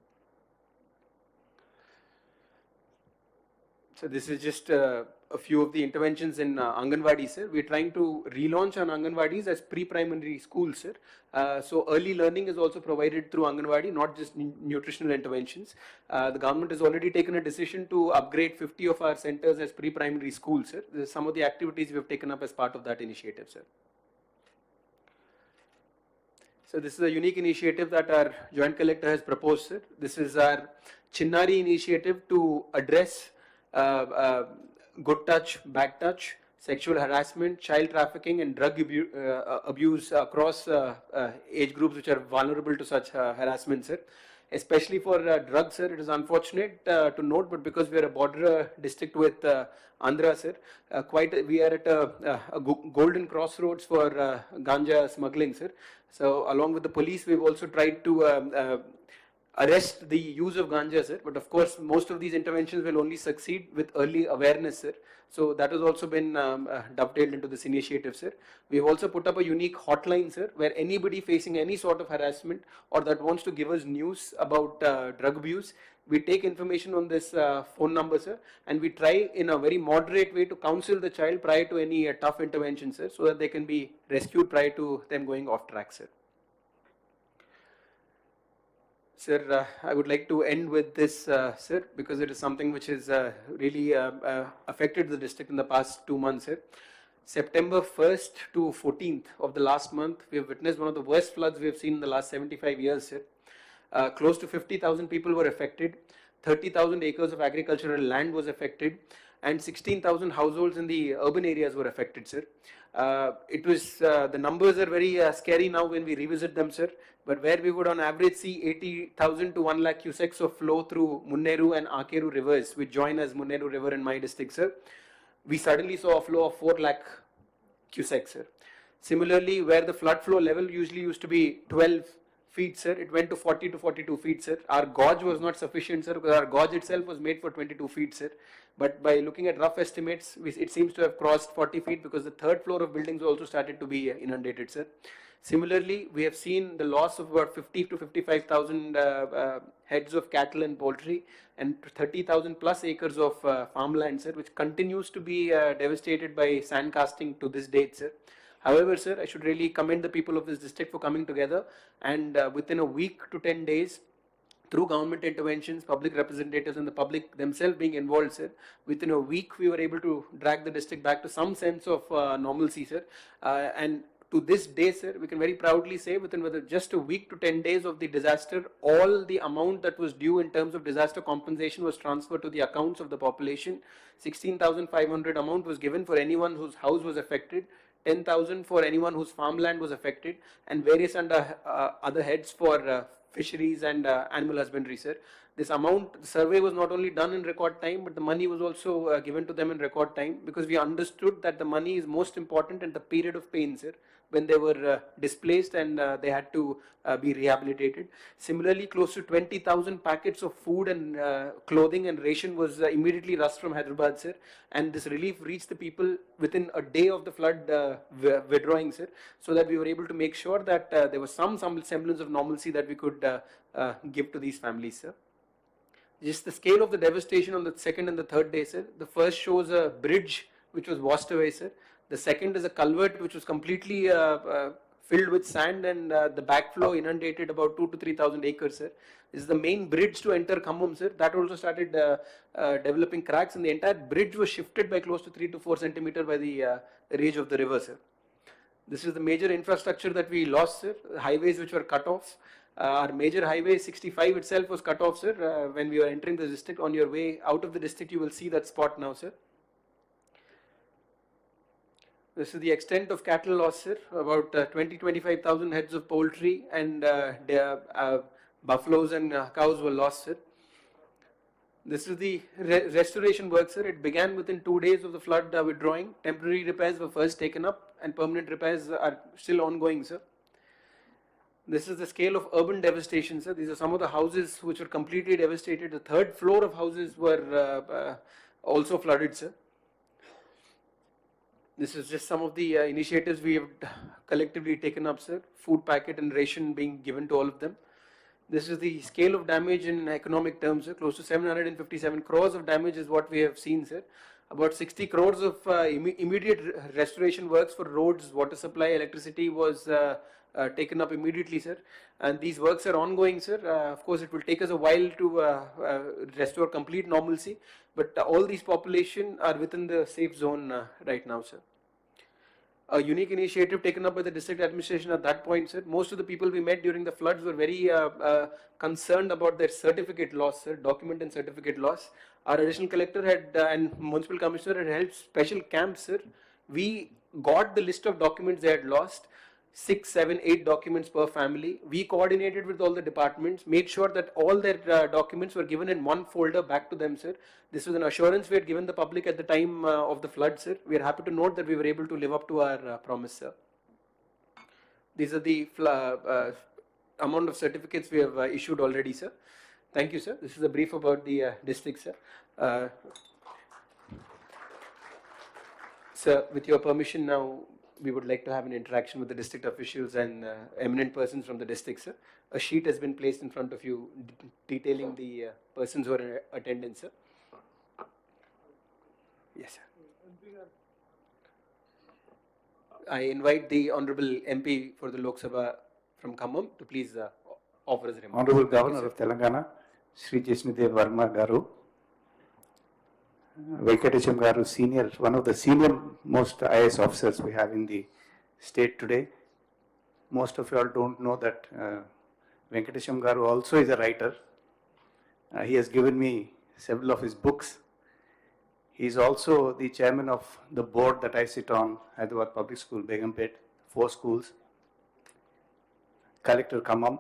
So this is just a few of the interventions in Anganwadi, sir. We're trying to relaunch on Anganwadis as pre-primary schools, sir. So early learning is also provided through Anganwadi, not just nutritional interventions. The government has already taken a decision to upgrade 50 of our centers as pre-primary schools, sir. This is some of the activities we have taken up as part of that initiative, sir. So this is a unique initiative that our Joint Collector has proposed, sir. This is our Chinnari initiative to address good touch, bad touch, sexual harassment, child trafficking and drug abuse across age groups which are vulnerable to such harassment, sir. Especially for drugs, sir, it is unfortunate to note, but because we are a border district with Andhra, sir, we are at a golden crossroads for ganja smuggling, sir. So along with the police, we've also tried to arrest the use of ganja, sir. But of course, most of these interventions will only succeed with early awareness, sir. So that has also been dovetailed into this initiative, sir. We have also put up a unique hotline, sir, where anybody facing any sort of harassment or that wants to give us news about drug abuse, we take information on this phone number, sir, and we try in a very moderate way to counsel the child prior to any tough intervention, sir, so that they can be rescued prior to them going off track, sir. Sir, I would like to end with this, sir, because it is something which has really affected the district in the past 2 months, sir. September 1st to 14th of the last month, we have witnessed one of the worst floods we have seen in the last 75 years, sir. Close to 50,000 people were affected, 30,000 acres of agricultural land was affected, and 16,000 households in the urban areas were affected, sir. The numbers are very scary now when we revisit them, sir. But where we would on average see 80,000 to 1 lakh cusecs of flow through Munneru and Akeru rivers, which join as Munneru river in my district, sir, we suddenly saw a flow of 4 lakh cusecs, sir. Similarly, where the flood flow level usually used to be 12 feet, sir, it went to 40 to 42 feet, sir. Our gauge was not sufficient, sir, because our gauge itself was made for 22 feet, sir. But by looking at rough estimates, it seems to have crossed 40 feet because the third floor of buildings also started to be inundated, sir. Similarly, we have seen the loss of about 50 to 55,000 heads of cattle and poultry and 30,000 plus acres of farmland, sir, which continues to be devastated by sand casting to this date, sir. However, sir, I should really commend the people of this district for coming together and within a week to 10 days, through government interventions, public representatives and the public themselves being involved, sir, within a week we were able to drag the district back to some sense of normalcy, sir. And to this day, sir, we can very proudly say within just a week to 10 days of the disaster, all the amount that was due in terms of disaster compensation was transferred to the accounts of the population. 16,500 amount was given for anyone whose house was affected, 10,000 for anyone whose farmland was affected, and various other heads for fisheries and animal husbandry, sir. This amount, the survey was not only done in record time, but the money was also given to them in record time, because we understood that the money is most important at the period of pain, sir, when they were displaced and they had to be rehabilitated. Similarly, close to 20,000 packets of food and clothing and ration was immediately rushed from Hyderabad, sir, and this relief reached the people within a day of the flood withdrawing, sir, so that we were able to make sure that there was some semblance of normalcy that we could give to these families, sir. Just the scale of the devastation on the second and the third day, sir. The first shows a bridge which was washed away, sir. The second is a culvert which was completely filled with sand, and the backflow inundated about 2,000 to 3,000 acres, sir. This is the main bridge to enter Khammam, sir. That also started developing cracks, and the entire bridge was shifted by close to 3 to 4 centimeters by the rage of the river, sir. This is the major infrastructure that we lost, sir. Highways which were cut off. Our major highway 65 itself was cut off, sir, when we were entering the district. On your way out of the district, you will see that spot now, sir. This is the extent of cattle loss, sir. About 25,000 heads of poultry and buffaloes and cows were lost, sir. This is the restoration work, sir. It began within 2 days of the flood withdrawing. Temporary repairs were first taken up and permanent repairs are still ongoing, sir. This is the scale of urban devastation, sir. These are some of the houses which were completely devastated. The third floor of houses were also flooded, sir. This is just some of the initiatives we have collectively taken up, sir. Food packet and ration being given to all of them. This is the scale of damage in economic terms, sir. Close to 757 crores of damage is what we have seen, sir. About 60 crores of immediate restoration works for roads, water supply, electricity was taken up immediately, sir. And these works are ongoing, sir. Of course, it will take us a while to restore complete normalcy, but all these population are within the safe zone right now, sir. A unique initiative taken up by the district administration at that point, sir. Most of the people we met during the floods were very concerned about their certificate loss, sir, document and certificate loss. Our additional collector had and municipal commissioner had held special camps, sir. We got the list of documents they had lost. 6, 7, 8 documents per family. We coordinated with all the departments, made sure that all their documents were given in one folder back to them, sir. This was an assurance we had given the public at the time of the flood, sir. We are happy to note that we were able to live up to our promise, sir. These are the amount of certificates we have issued already, sir. Thank you, sir. This is a brief about the district, sir. Sir, with your permission now, we would like to have an interaction with the district officials and eminent persons from the district, sir. A sheet has been placed in front of you detailing the persons who are in attendance, sir. Yes, sir. I invite the Honorable MP for the Lok Sabha from Khammam to please offer his remarks. Honorable Governor of Telangana, Sri Jisnu Varma Garu, Venkatesham Garu, senior, one of the senior most IAS officers we have in the state today. Most of you all don't know that Venkatesham Garu also is a writer. He has given me several of his books. He is also the chairman of the board that I sit on, Hyderabad Public School, Begumpet, 4 schools. Collector Khammam,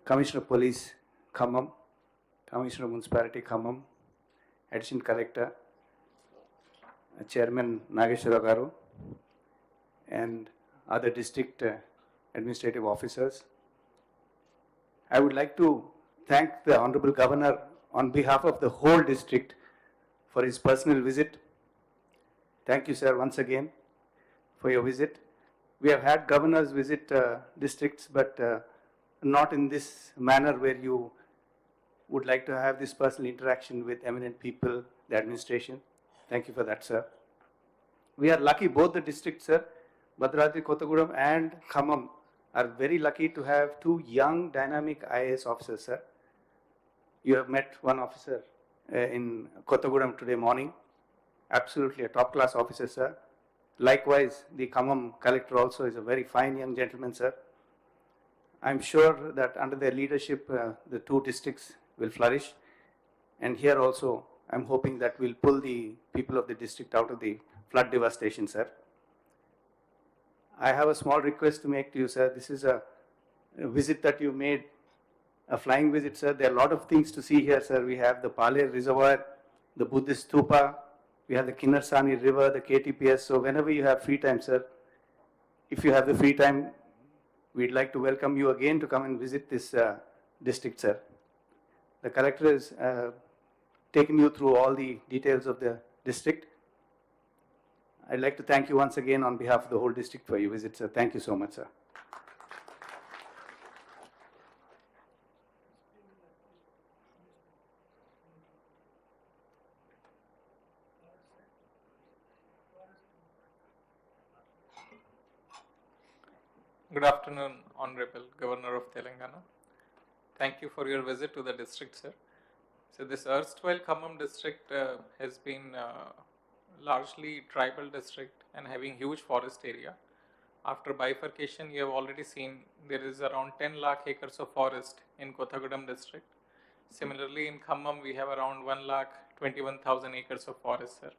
Commissioner of Police Khammam, Commissioner of Municipality Khammam, Additional Collector, Chairman Nageshwara Garu, and other district administrative officers. I would like to thank the Honorable Governor on behalf of the whole district for his personal visit. Thank you, sir, once again for your visit. We have had governors visit districts, but not in this manner where you would like to have this personal interaction with eminent people, the administration. Thank you for that, sir. We are lucky, both the districts, sir, Bhadradri, Kottagudem and Khammam are very lucky to have 2 young, dynamic IAS officers, sir. You have met one officer in Kottagudem today morning, absolutely a top-class officer, sir. Likewise, the Khammam collector also is a very fine young gentleman, sir. I'm sure that under their leadership, the 2 districts will flourish. And here also, I'm hoping that we'll pull the people of the district out of the flood devastation, sir. I have a small request to make to you, sir. This is a visit that you made, a flying visit, sir. There are a lot of things to see here, sir. We have the Paler Reservoir, the Buddhist Stupa, we have the Kinnarsani River, the KTPS. So whenever you have free time, sir, if you have the free time, we'd like to welcome you again to come and visit this district, sir. The collector has taken you through all the details of the district. I'd like to thank you once again on behalf of the whole district for your visit, sir. Thank you so much, sir. Good afternoon, Honorable Governor of Telangana. Thank you for your visit to the district, sir. So this erstwhile Khammam district has been largely tribal district and having huge forest area. After bifurcation, you have already seen there is around 10 lakh acres of forest in Kottagudem district. Similarly, in Khammam, we have around 1,21,000 acres of forest, sir.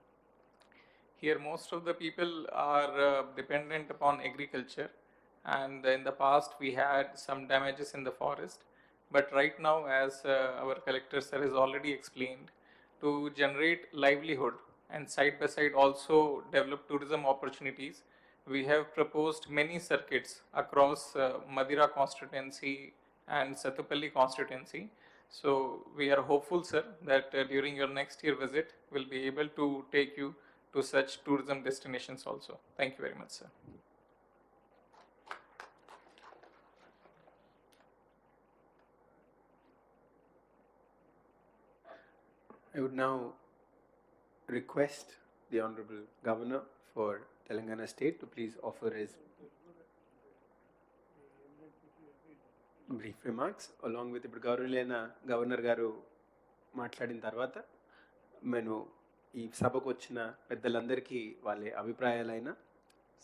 Here, most of the people are dependent upon agriculture, and in the past, we had some damages in the forest. But right now, as our collector sir has already explained, to generate livelihood and side by side also develop tourism opportunities, we have proposed many circuits across Madira constituency and Satupalli constituency. So we are hopeful, sir, that during your next year visit, we'll be able to take you to such tourism destinations also. Thank you very much, sir. I would now request the Honorable Governor for Telangana State to please offer his brief remarks along with ఇప్పుడు గౌరవనీయులైన governor గారు మాట్లాడిన తర్వాత నేను ఈ సభకు వచ్చిన పెద్దలందరికీ వాళ్ళ అభిప్రాయాలైన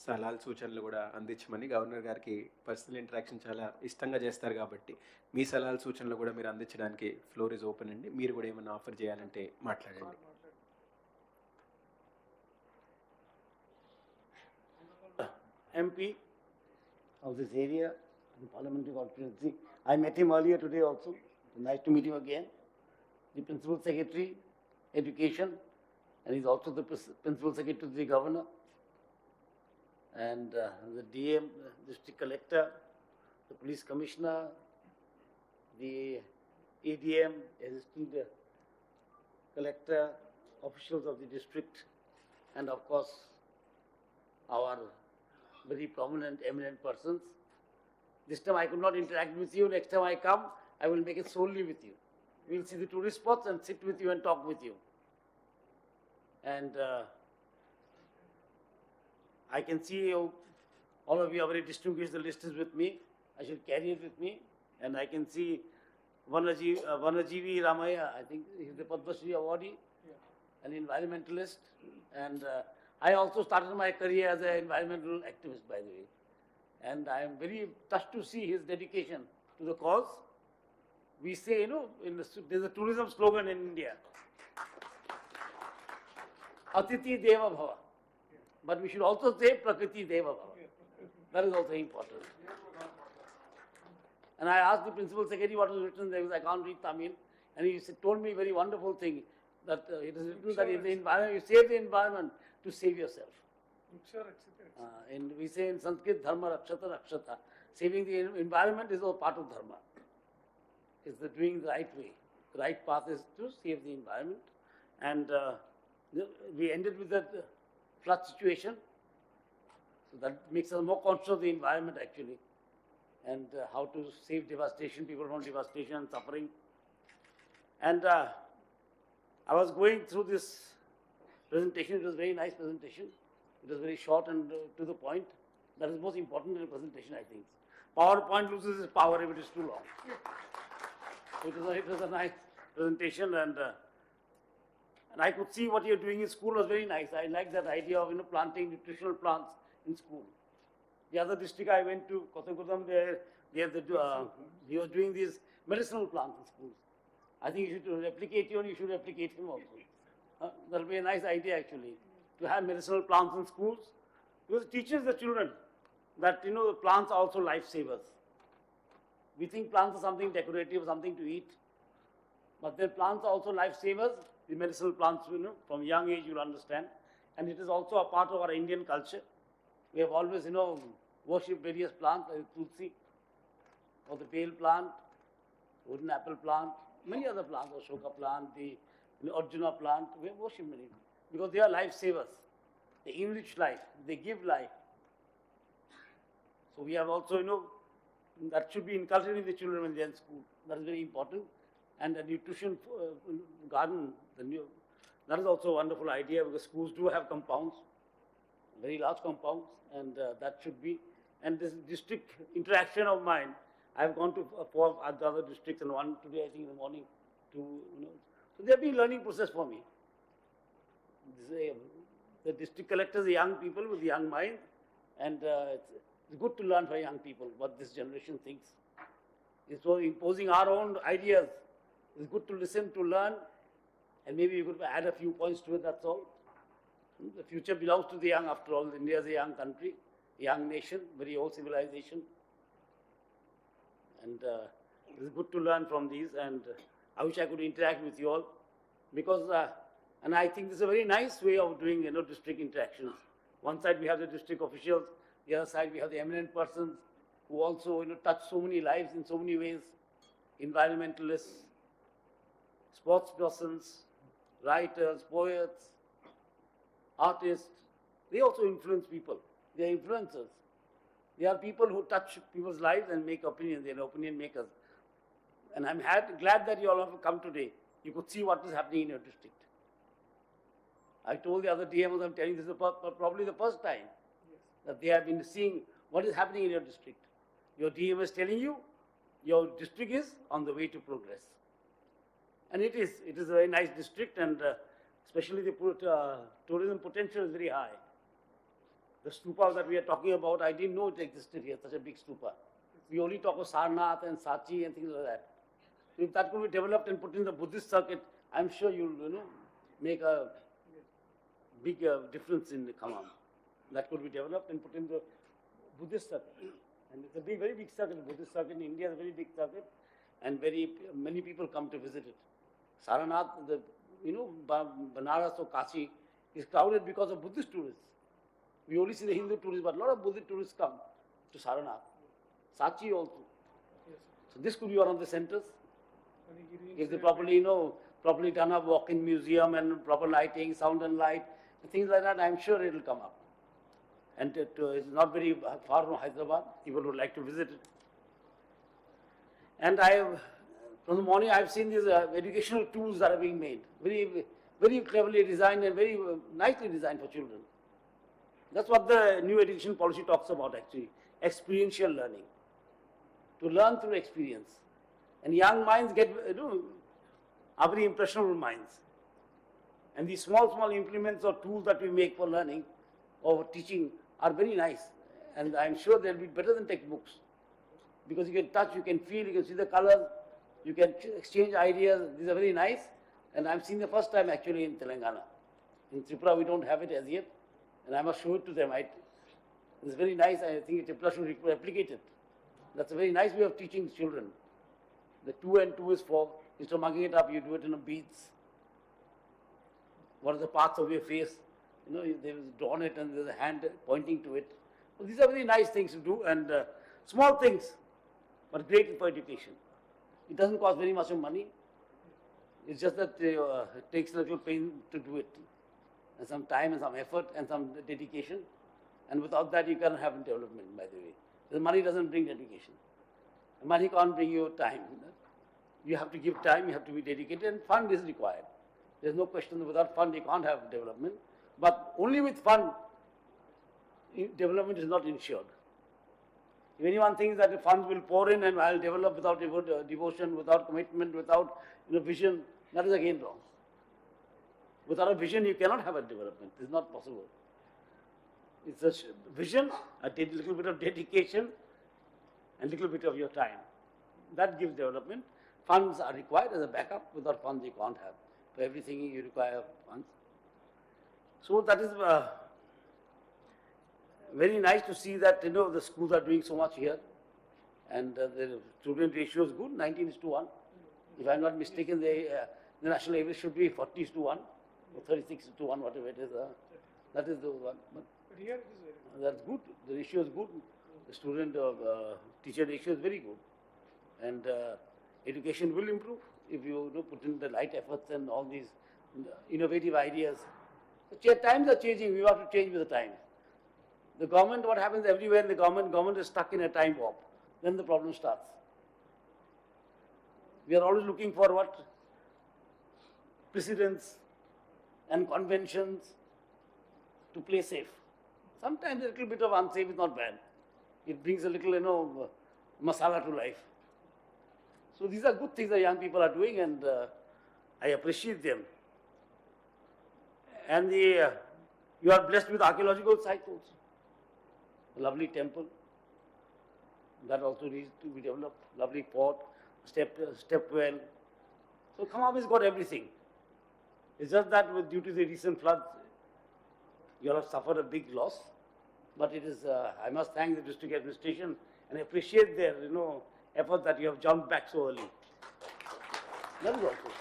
సలహాలు సూచనలు కూడా అందించమని గవర్నర్ గారికి పర్సనల్ ఇంటరాక్షన్ చాలా ఇష్టంగా చేస్తారు కాబట్టి మీ సలహాలు సూచనలు కూడా మీరు అందించడానికి ఫ్లోర్ ఇస్ ఓపెన్ అండి. మీరు కూడా ఏమైనా ఆఫర్ చేయాలంటే మాట్లాడండి. MP of this area, the parliamentary constituency. I met him earlier today also. Nice to meet him again. The Principal Secretary, Education, and he's also the Principal Secretary to the Governor. And the DM, District Collector, the Police Commissioner, the ADM, Assistant Collector, officials of the district, and of course our very prominent, eminent persons. This time I could not interact with you. Next time I come, I will make it solely with you. We will see the tourist spots and sit with you and talk with you. And I can see you, all of you are very distinguished. The list is with me. I should carry it with me. And I can see Vanajeevi Ramaya, I think he's the Padma Shri awardee, an environmentalist. And I also started my career as an environmental activist, by the way. And I am very touched to see his dedication to the cause. We say, you know, there's a tourism slogan in India, Atiti Deva Bhava. But we should also say Prakriti Deva Bhava. That is also important. And I asked the Principal Secretary what was written there, because I can't read Tamil. And he told me a very wonderful thing, that it is written that in the environment, you save the environment to save yourself. And we say in Sanskrit, Dharma Rakshata Rakshata. Saving the environment is all part of Dharma. It's the doing the right way. The right path is to save the environment. And we ended with that flood situation. So that makes us more conscious of the environment actually. And how to save devastation, people from devastation and suffering. And I was going through this presentation. It was a very nice presentation. It was very short and to the point. That is most important in a presentation, I think. PowerPoint loses its power if it is too long. It was a nice presentation, and I could see what you're doing in school was very nice. I like that idea of planting nutritional plants in school. The other district I went to, Kothagudam, he was doing these medicinal plants in schools. I think you should replicate you and you should replicate him also. That will be a nice idea actually, to have medicinal plants in schools, because it teaches the children that plants are also lifesavers. We think plants are something decorative, something to eat, but then plants are also lifesavers. The medicinal plants, from young age you'll understand, and it is also a part of our Indian culture. We have always, worshipped various plants like tulsi, or the pale plant, wooden apple plant, many other plants, Ashoka plant, the Arjuna plant. We have worshipped many because they are lifesavers. They enrich life. They give life. So we have also, that should be inculcated in the children when they are in school. That is very important. And the nutrition garden, that is also a wonderful idea, because schools do have compounds, very large compounds, and that should be. And this district interaction of mine, I have gone to 4 other districts and one today, I think, in the morning. So they have been learning process for me. The district collectors are young people with young mind, and it's good to learn from young people what this generation thinks. It's so imposing our own ideas. It's good to listen, to learn, and maybe you could add a few points to it, that's all. The future belongs to the young, after all. India is a young country, a young nation, very old civilization. And it's good to learn from these, and I wish I could interact with you all, because, and I think this is a very nice way of doing, district interactions. One side we have the district officials, the other side we have the eminent persons who also, touch so many lives in so many ways. Environmentalists, sports persons, writers, poets, artists, they also influence people. They are influencers. They are people who touch people's lives and make opinions. They are opinion makers. And I'm glad that you all have come today you could see what is happening in your district. I told the other DMOs, I'm telling this is probably the first time that they have been seeing what is happening in your district. Your DM is telling you your district is on the way to progress. And it is a very nice district, and especially the tourism potential is very high. The stupa that we are talking about, I didn't know it existed here, such a big stupa. We only talk of Sarnath and Sachi and things like that. So if that could be developed and put in the Buddhist circuit, I'm sure you'll make a big difference in the Khammam. That could be developed and put in the Buddhist circuit. And it's a very big circuit. The Buddhist circuit in India is a very big circuit, and many people come to visit it. Sarnath, Banaras or Kashi is crowded because of Buddhist tourists. We only see the Hindu tourists, but a lot of Buddhist tourists come to Sarnath. Sachi also. So this could be one of the centers. If they properly done a walk-in museum and proper lighting, sound and light, and things like that, I'm sure it will come up. And it's not very far from Hyderabad. People would like to visit it. And from the morning, I've seen these educational tools that are being made, very cleverly designed and very nicely designed for children. That's what the new education policy talks about, actually, experiential learning. To learn through experience. And young minds are very impressionable minds. And these small implements or tools that we make for learning or teaching are very nice. And I'm sure they'll be better than textbooks. Because you can touch, you can feel, you can see the colors, you can exchange ideas. These are very nice. And I'm seeing the first time actually in Telangana. In Tripura, we don't have it as yet. And I must show it to them. It's very nice. I think Tripura should replicate it. That's a very nice way of teaching children. The 2 and 2 is 4. Instead of mugging it up, you do it in beads. What are the parts of your face? They've drawn it and there's a hand pointing to it. So these are very nice things to do, and small things, but great for education. It doesn't cost very much of money. It's just that it takes a little pain to do it, and some time and some effort and some dedication. And without that, you can't have development, by the way. The money doesn't bring dedication. The money can't bring you time. You have to give time, you have to be dedicated, and fund is required. There's no question that without fund you can't have development. But only with fund, development is not ensured. If anyone thinks that the funds will pour in and I'll develop without devotion, without commitment, without vision, that is again wrong. Without a vision, you cannot have a development. It's not possible. It's a vision, a little bit of dedication, and a little bit of your time. That gives development. Funds are required as a backup. Without funds, you can't have. For everything, you require funds. So that is very nice to see that the schools are doing so much here, and the student ratio is good, 19:1. If I'm not mistaken, the national average should be 40:1 or 36:1, whatever it is. That is the one. But here it is very good. That's good. The ratio is good. The student teacher ratio is very good, and education will improve if you put in the right efforts and all these innovative ideas. The times are changing. We have to change with the times. The government, what happens everywhere in the government is stuck in a time warp. Then the problem starts. We are always looking for what? Precedents and conventions to play safe. Sometimes a little bit of unsafe is not bad. It brings a little, masala to life. So these are good things that young people are doing, and I appreciate them. And you are blessed with archaeological sites also. A lovely temple that also needs to be developed. Lovely fort, step well. So Khammam has got everything. It's just that due to the recent floods, you have suffered a big loss. But it is, I must thank the district administration and appreciate their effort that you have jumped back so early. That is also.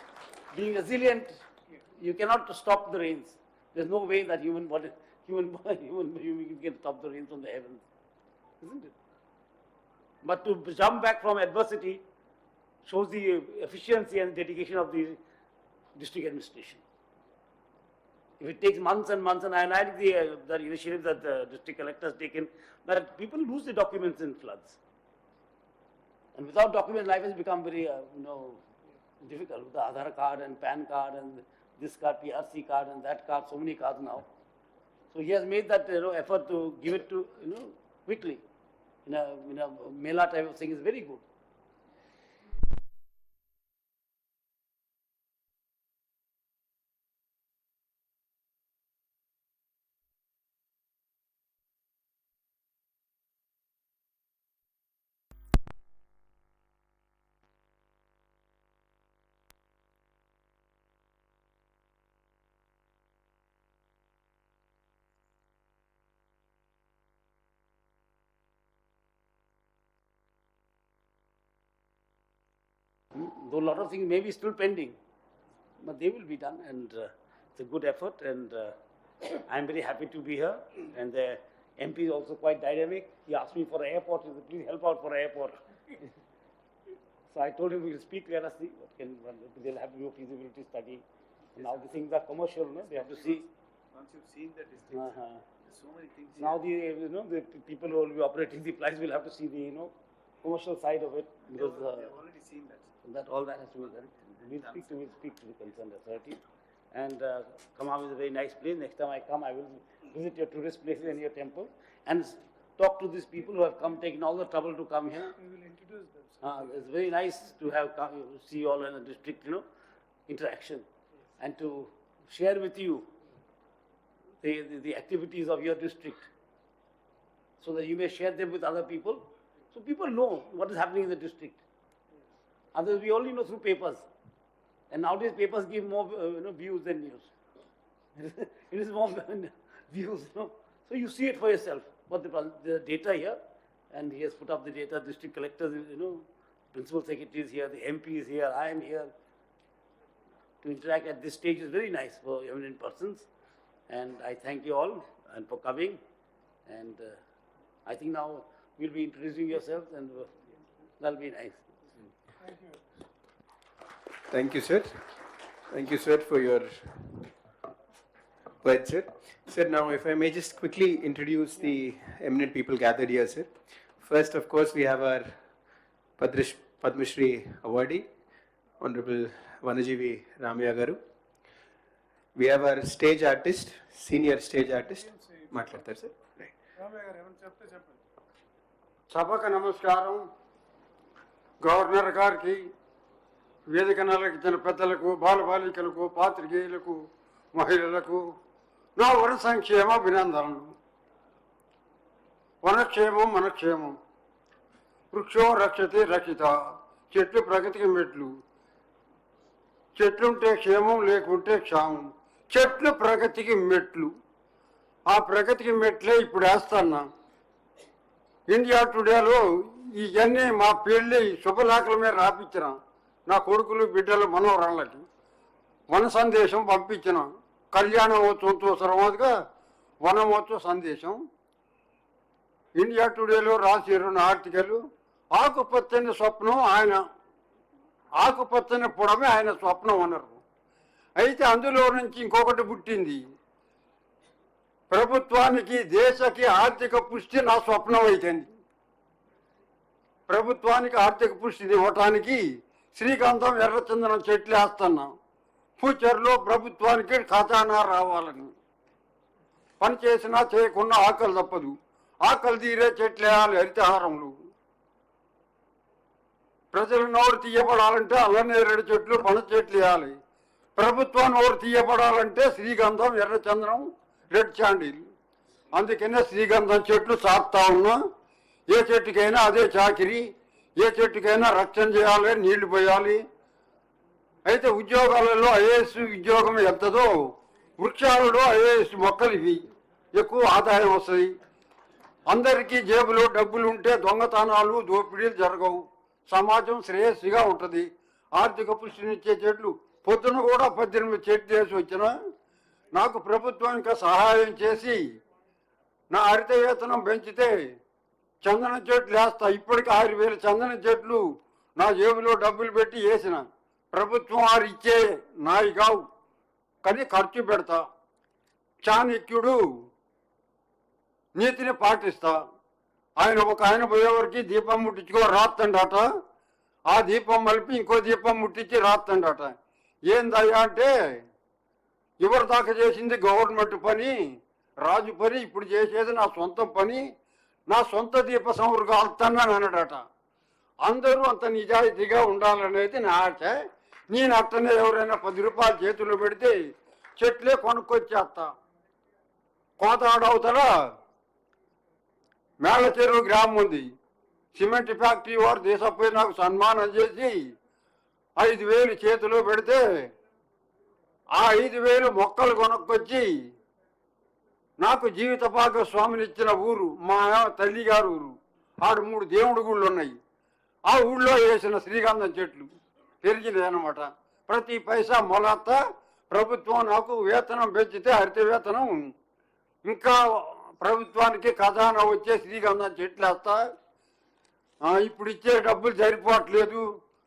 Being resilient, you cannot stop the rains. There's no way that human being can stop the rains from the heavens, isn't it? But to jump back from adversity shows the efficiency and dedication of the district administration. If it takes months and months, and I like the initiative that the district collector has taken, that people lose the documents in floods. And without documents, life has become very, difficult with the Aadhaar card and PAN card and this card, PRC card and that card, so many cards now. So he has made that effort to give it to quickly in a mela type of thing is very good. Though a lot of things may be still pending, but they will be done, and it's a good effort, and I'm very happy to be here, and the MP is also quite dynamic. He asked me for an airport, he said, please help out for an airport. So I told him we'll speak, let us see, they'll have to do a feasibility study. Now the things are commercial, no? They have to see. Once you've seen the district, there's so many things. Now the people who will be operating the place will have to see the commercial side of it, because they've already seen that. all that has to be done. We'll speak to the concerned authority. And Khammam is a very nice place. Next time I come, I will visit your tourist places and your temple and talk to these people who have taken all the trouble to come here. We will introduce them. It's very nice to see you all in the district, interaction, and to share with you the activities of your district, so that you may share them with other people, so people know what is happening in the district. Others we only know through papers, and nowadays papers give more views than news. It is more views, So you see it for yourself. What the data here, and he has put up the data. District collectors, principal secretary is here, the MP is here, I am here. To interact at this stage is very nice for eminent persons, and I thank you all and for coming. And I think now we'll be introducing yourselves, and that'll be nice. Thank you. Thank you, sir. Thank you, sir, for your words, sir. Sir, now if I may just quickly introduce the eminent people gathered here, sir. First, of course, we have our Padma Shri awardee, Honorable Vanajivi Ramaya Garu. We have our stage artist, senior stage artist, Matladar, sir. Right. సభకు నమస్కారం. Governor గారికి, వేదిక నలకించిన పెద్దలకు, బాలబాలికలకు, పాత్రికేయులకు, మహిళలకు నా వన సంక్షేమ అభినందనలు. వనక్షేమం మనక్షేమం. వృక్షో రక్షతే రక్షిత. చెట్లు ప్రగతికి మెట్లు. చెట్లుంటే క్షేమం, లేకుంటే క్షామం. చెట్లు ప్రగతికి మెట్లు. ఆ ప్రగతికి మెట్లే ఇప్పుడు వేస్తున్నా. ఇండియా టుడేలో ఇవన్నీ మా పెళ్ళి శుభలేఖల మీద రాపించిన నా కొడుకులు, బిడ్డలు, మనవరాళ్ళకి వన సందేశం పంపించిన. కళ్యాణోత్సవంతో సరమాదిగా వనమోత్సవ సందేశం. ఇండియా టుడేలో రాసి 2 ఆర్టికల్. ఆకుపచ్చని స్వప్నం ఆయన, ఆకుపచ్చని పొడమే ఆయన స్వప్నం అన్నారు. అయితే అందులో నుంచి ఇంకొకటి పుట్టింది. ప్రభుత్వానికి, దేశకి ఆర్థిక పుష్టి నా స్వప్నం అయితేంది. ప్రభుత్వానికి ఆర్థిక పుష్టి ఇవ్వటానికి శ్రీకాంతం, ఎర్రచందనం చెట్లు వేస్తున్నా. ఫ్యూచర్లో ప్రభుత్వానికి ఖజానా రావాలని. పని చేసినా చేయకుండా ఆకలి తప్పదు. ఆకలి తీరే చెట్లు వేయాలి, హరితహారంలో. ప్రజలు నోరు తీయబడాలంటే అల్లనేరేడు చెట్లు, పన చెట్లు వేయాలి. ప్రభుత్వం నోరు తీయబడాలంటే శ్రీగంధం, ఎర్రచందనం, రెడ్ శాండిల్. అందుకనే శ్రీగంధం చెట్లు సాగుతా ఉన్నా. ఏ చెట్టుకైనా అదే చాకిరి. ఏ చెట్టుకైనా రక్షణ చేయాలి, నీళ్లు పోయాలి. అయితే ఉద్యోగాలలో ఐఏఎస్ ఉద్యోగం ఎంతదో వృక్షాలలో ఐఏఎస్ మొక్కలు ఇవి ఎక్కువ ఆదాయం వస్తుంది. అందరికీ జేబులో డబ్బులు ఉంటే దొంగతనాలు, దోపిడీలు జరగవు. సమాజం శ్రేయస్సుగా ఉంటుంది. ఆర్థిక పుష్టినిచ్చే చెట్లు పొద్దున కూడా 18 చెట్లు వేసి వచ్చిన నాకు ప్రభుత్వం ఇంకా సహాయం చేసి నా హరిత వేతనం పెంచితే చందన చెట్లు వేస్తా. ఇప్పటికి 6,000 చందన చెట్లు నా జేబులో డబ్బులు పెట్టి వేసిన. ప్రభుత్వం వారు ఇచ్చే నాయి కావు, కానీ ఖర్చు పెడతా. చాణక్యుడు నీతిని పాటిస్తా. ఆయన పోయేవారికి దీపం ముట్టించుకో రాత్తండట. ఆ దీపం మలిపి ఇంకో దీపం ముట్టించి రాత్తండట. ఏందయ్యా అంటే, ఎవరి దాకా చేసింది గవర్నమెంట్ పని, రాజు పని, ఇప్పుడు చేసేది నా సొంత పని, నా సొంత దీప సంవరు కాలుతానని అన్నాడట. అందరూ అంత నిజాయితీగా ఉండాలనేది నా ఆశ. నేను అట్టనే ఎవరైనా 10 రూపాయలు చేతుల్లో పెడితే చెట్లే కొనుక్కొచ్చేస్తా. కోతాడవుతారా మేళ చెరువు గ్రామం ఉంది. సిమెంట్ ఫ్యాక్టరీ వారు దేశపోయి నాకు సన్మానం చేసి 5,000 చేతిలో పెడితే ఆ 5,000 మొక్కలు కొనుక్కొచ్చి నాకు జీవిత భాగస్వామిని ఇచ్చిన ఊరు మా తల్లిగారు ఊరు. ఆడు 3 దేవుడి గుళ్ళు ఉన్నాయి. ఆ ఊళ్ళో వేసిన శ్రీగంధం చెట్లు పెరిగినాయి అన్నమాట. ప్రతి పైసా మొలత ప్రభుత్వం నాకు వేతనం పెంచితే హరిత వేతనం ఇంకా ప్రభుత్వానికి ఖజానా వచ్చే శ్రీగంధం చెట్లు వేస్తా. ఇప్పుడు ఇచ్చే డబ్బులు సరిపోవట్లేదు,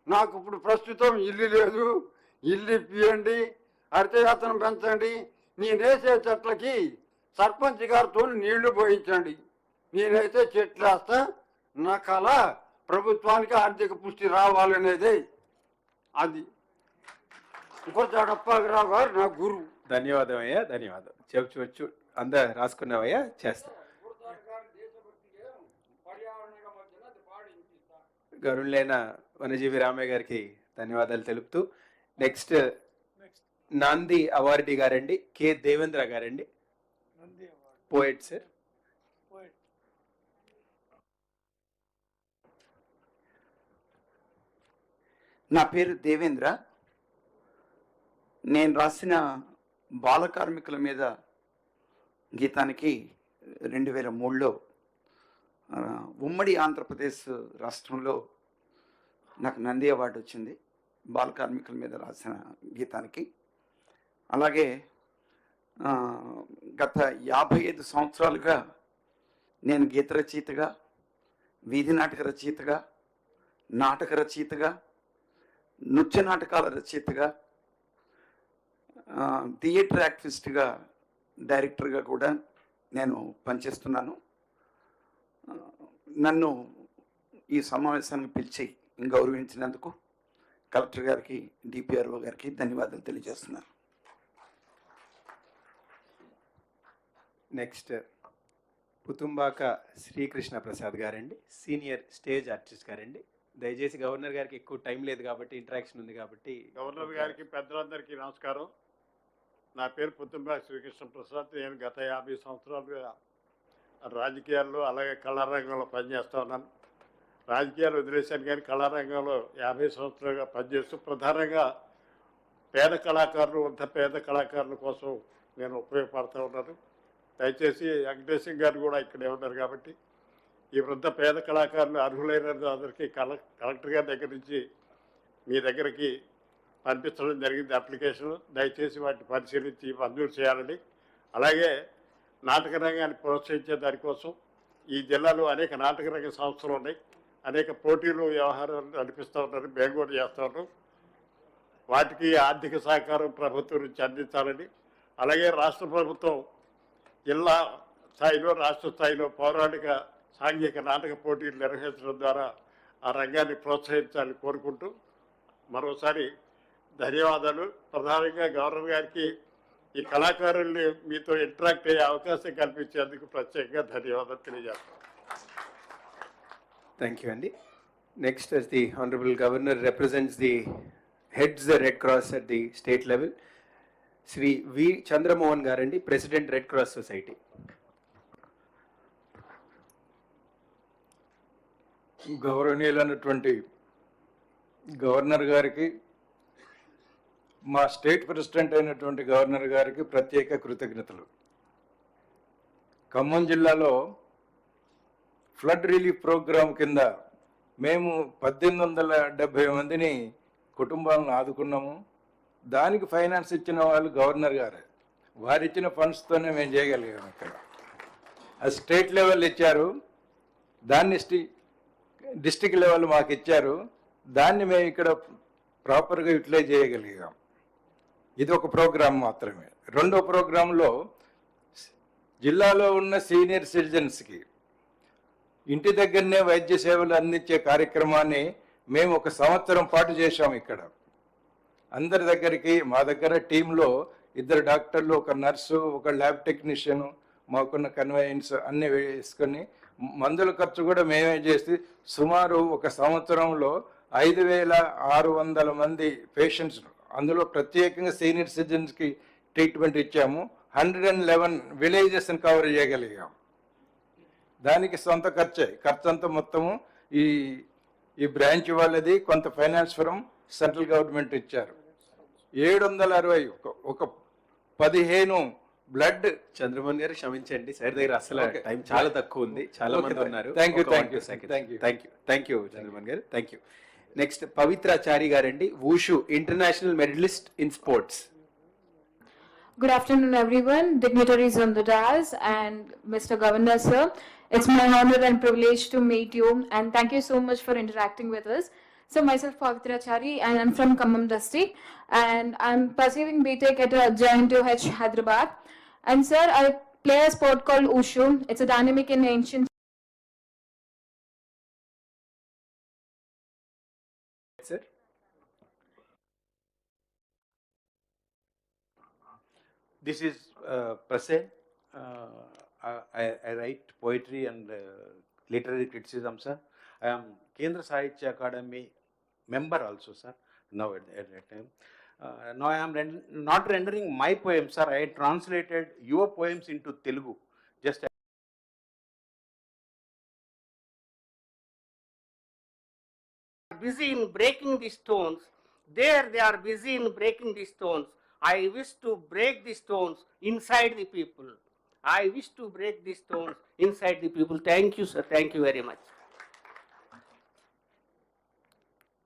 నాకు ఇప్పుడు ప్రస్తుతం ఇల్లు లేదు, ఇల్లు ఇప్పియండి, హరిత వేతనం పెంచండి, నేనేసే చెట్లకి సర్పంచ్ గారితో నీళ్లు పోయించండి, నేనైతే చెట్లు వేస్తా, నా కళ ప్రభుత్వానికి ఆర్థిక పుష్టి రావాలనేది. అది ఇంకొచ్చాడప్పారావు గారు నా గురువు. ధన్యవాదం అయ్యా, ధన్యవాదం. చెప్పు అందరు రాసుకున్నావయ్యా, చేస్తా. గరుణులైన వనజీవి రామయ్య గారికి ధన్యవాదాలు తెలుపుతూ నెక్స్ట్ నాంది అవార్డీ గారండి కె దేవేంద్ర గారండి, పోయిట్ సార్. నా పేరు దేవేంద్ర. నేను రాసిన బాల కార్మికుల మీద గీతానికి 2003లో ఉమ్మడి ఆంధ్రప్రదేశ్ రాష్ట్రంలో నాకు నంది అవార్డు వచ్చింది బాల కార్మికుల మీద రాసిన గీతానికి. అలాగే గత 55 సంవత్సరాలుగా నేను గీత రచయితగా, వీధి నాటక రచయితగా, నాటక రచయితగా, నృత్య నాటకాల రచయితగా, థియేటర్ యాక్టివిస్ట్గా, డైరెక్టర్గా కూడా నేను పనిచేస్తున్నాను. నన్ను ఈ సమావేశానికి పిలిచి గౌరవించినందుకు కలెక్టర్ గారికి, డిపిఆర్ఓ గారికి ధన్యవాదాలు తెలియజేస్తున్నాను. నెక్స్ట్ పుతుంబాక శ్రీకృష్ణ ప్రసాద్ గారండి, సీనియర్ స్టేజ్ ఆర్టిస్ట్ గారండి. దయచేసి గవర్నర్ గారికి ఎక్కువ టైం లేదు కాబట్టి, ఇంటరాక్షన్ ఉంది కాబట్టి. గవర్నర్ గారికి, పెద్దలందరికీ నమస్కారం. నా పేరు పుతుంబాక శ్రీకృష్ణ ప్రసాద్. నేను గత 50 సంవత్సరాలుగా రాజకీయాల్లో అలాగే కళారంగంలో పనిచేస్తూ ఉన్నాను. రాజకీయాలు వదిలేశాను కానీ కళారంగంలో 50 సంవత్సరాలుగా పనిచేస్తూ ప్రధానంగా పేద కళాకారులు, అంత పేద కళాకారుల కోసం నేను ఉపయోగపడుతూ ఉన్నాను. దయచేసి వెంకటేశ్వర గారు కూడా ఇక్కడే ఉన్నారు కాబట్టి ఈ వృద్ధ పేద కళాకారులు అర్హులైన అందరికీ కలెక్టర్ గారి దగ్గర నుంచి మీ దగ్గరికి పంపించడం జరిగింది అప్లికేషన్. దయచేసి వాటిని పరిశీలించి మంజూరు చేయాలని, అలాగే నాటక రంగాన్ని ప్రోత్సహించే దానికోసం ఈ జిల్లాలో అనేక నాటక రంగ సంస్థలు ఉన్నాయి, అనేక పోటీలు వ్యవహారాలు నడిపిస్తూ ఉన్నారు, మేము కూడా చేస్తూ ఉన్నాం. వాటికి ఆర్థిక సహకారం ప్రభుత్వం నుంచి అందించాలని, అలాగే రాష్ట్ర ప్రభుత్వం జిల్లా స్థాయిలో, రాష్ట్ర స్థాయిలో పౌరాణిక సాంఘిక నాటక పోటీలు నిర్వహించడం ద్వారా ఆ రంగాన్ని ప్రోత్సహించాలని కోరుకుంటూ మరోసారి ధన్యవాదాలు. ప్రధానంగా గవర్నర్ గారికి ఈ కళాకారుల్ని మీతో ఇంటరాక్ట్ అయ్యే అవకాశం కల్పించేందుకు ప్రత్యేకంగా ధన్యవాదాలు తెలియజేస్తాను. థ్యాంక్ యూ అండి. Next as the Honorable Governor represents the heads the Red Cross at the state level, Shri V Chandramohan గారండి, ప్రెసిడెంట్ రెడ్ క్రాస్ సొసైటీ. గౌరవనీయులైనటువంటి గవర్నర్ గారికి, మా స్టేట్ ప్రెసిడెంట్ అయినటువంటి గవర్నర్ గారికి ప్రత్యేక కృతజ్ఞతలు. ఖమ్మం జిల్లాలో ఫ్లడ్ రిలీఫ్ ప్రోగ్రాం కింద మేము 1870 మందిని కుటుంబాలను ఆదుకున్నాము. దానికి ఫైనాన్స్ ఇచ్చిన వాళ్ళు గవర్నర్ గారు, వారు ఇచ్చిన ఫండ్స్తోనే మేము చేయగలిగాము. ఇక్కడ అది స్టేట్ లెవెల్ ఇచ్చారు, దాన్ని డిస్టిక్ లెవెల్ మాకు ఇచ్చారు, దాన్ని మేము ఇక్కడ ప్రాపర్గా యూటిలైజ్ చేయగలిగాం. ఇది ఒక ప్రోగ్రాం మాత్రమే. రెండో ప్రోగ్రాంలో జిల్లాలో ఉన్న సీనియర్ సిటిజన్స్కి ఇంటి దగ్గరనే వైద్య సేవలు అందించే కార్యక్రమాన్ని మేము ఒక సంవత్సరం పాటు చేశాం ఇక్కడ. అందరి దగ్గరికి మా దగ్గర టీంలో 2 డాక్టర్లు, ఒక నర్సు, ఒక ల్యాబ్ టెక్నీషియను, మాకున్న కన్వెయన్స్ అన్నీ వేసుకొని మందుల ఖర్చు కూడా మేమే చేసి సుమారు ఒక సంవత్సరంలో 5,600 మంది పేషెంట్స్, అందులో ప్రత్యేకంగా సీనియర్ సిటిజన్స్కి ట్రీట్మెంట్ ఇచ్చాము. 111 విలేజెస్ని కవర్ చేయగలిగాం. దానికి సొంత ఖర్చు అంతా మొత్తము ఈ బ్రాంచ్ వాళ్ళది, కొంత ఫైనాన్స్ ఫ్రమ్ సెంట్రల్ గవర్నమెంట్ ఇచ్చారు. 760 ఒక 15 బ్లడ్. చంద్రమోహన్ గారు క్షమించండి, సార్ దగ్గర అసలు టైం చాలా తక్కువ ఉంది, చాలా మంది ఉన్నారు. థ్యాంక్ యూ చంద్రమోహన్ గారు, థ్యాంక్ యూ. నెక్స్ట్ పవిత్రాచారి గారండి, wushu international medallist in sports. Good afternoon, everyone, dignitaries on the dais, and Mr. Governor, sir. It's my honor and privilege to meet you, and thank you so much for interacting with us. So, myself, Pavitra Chari, and I'm from Khammam district, and I'm pursuing BTech at JNTUH Hyderabad. And, sir, I play a sport called Wushu. It's a dynamic and ancient. Sir. This is Prasen. I write poetry and literary criticism, sir. I am Kendra Sahitya Academy member also, sir, now at that time. Now I am not rendering my poems, sir. I translated your poems into Telugu. Just busy in breaking the stones. There they are busy in breaking the stones. I wish to break the stones inside the people. I wish to break the stones inside the people. Thank you, sir. Thank you very much.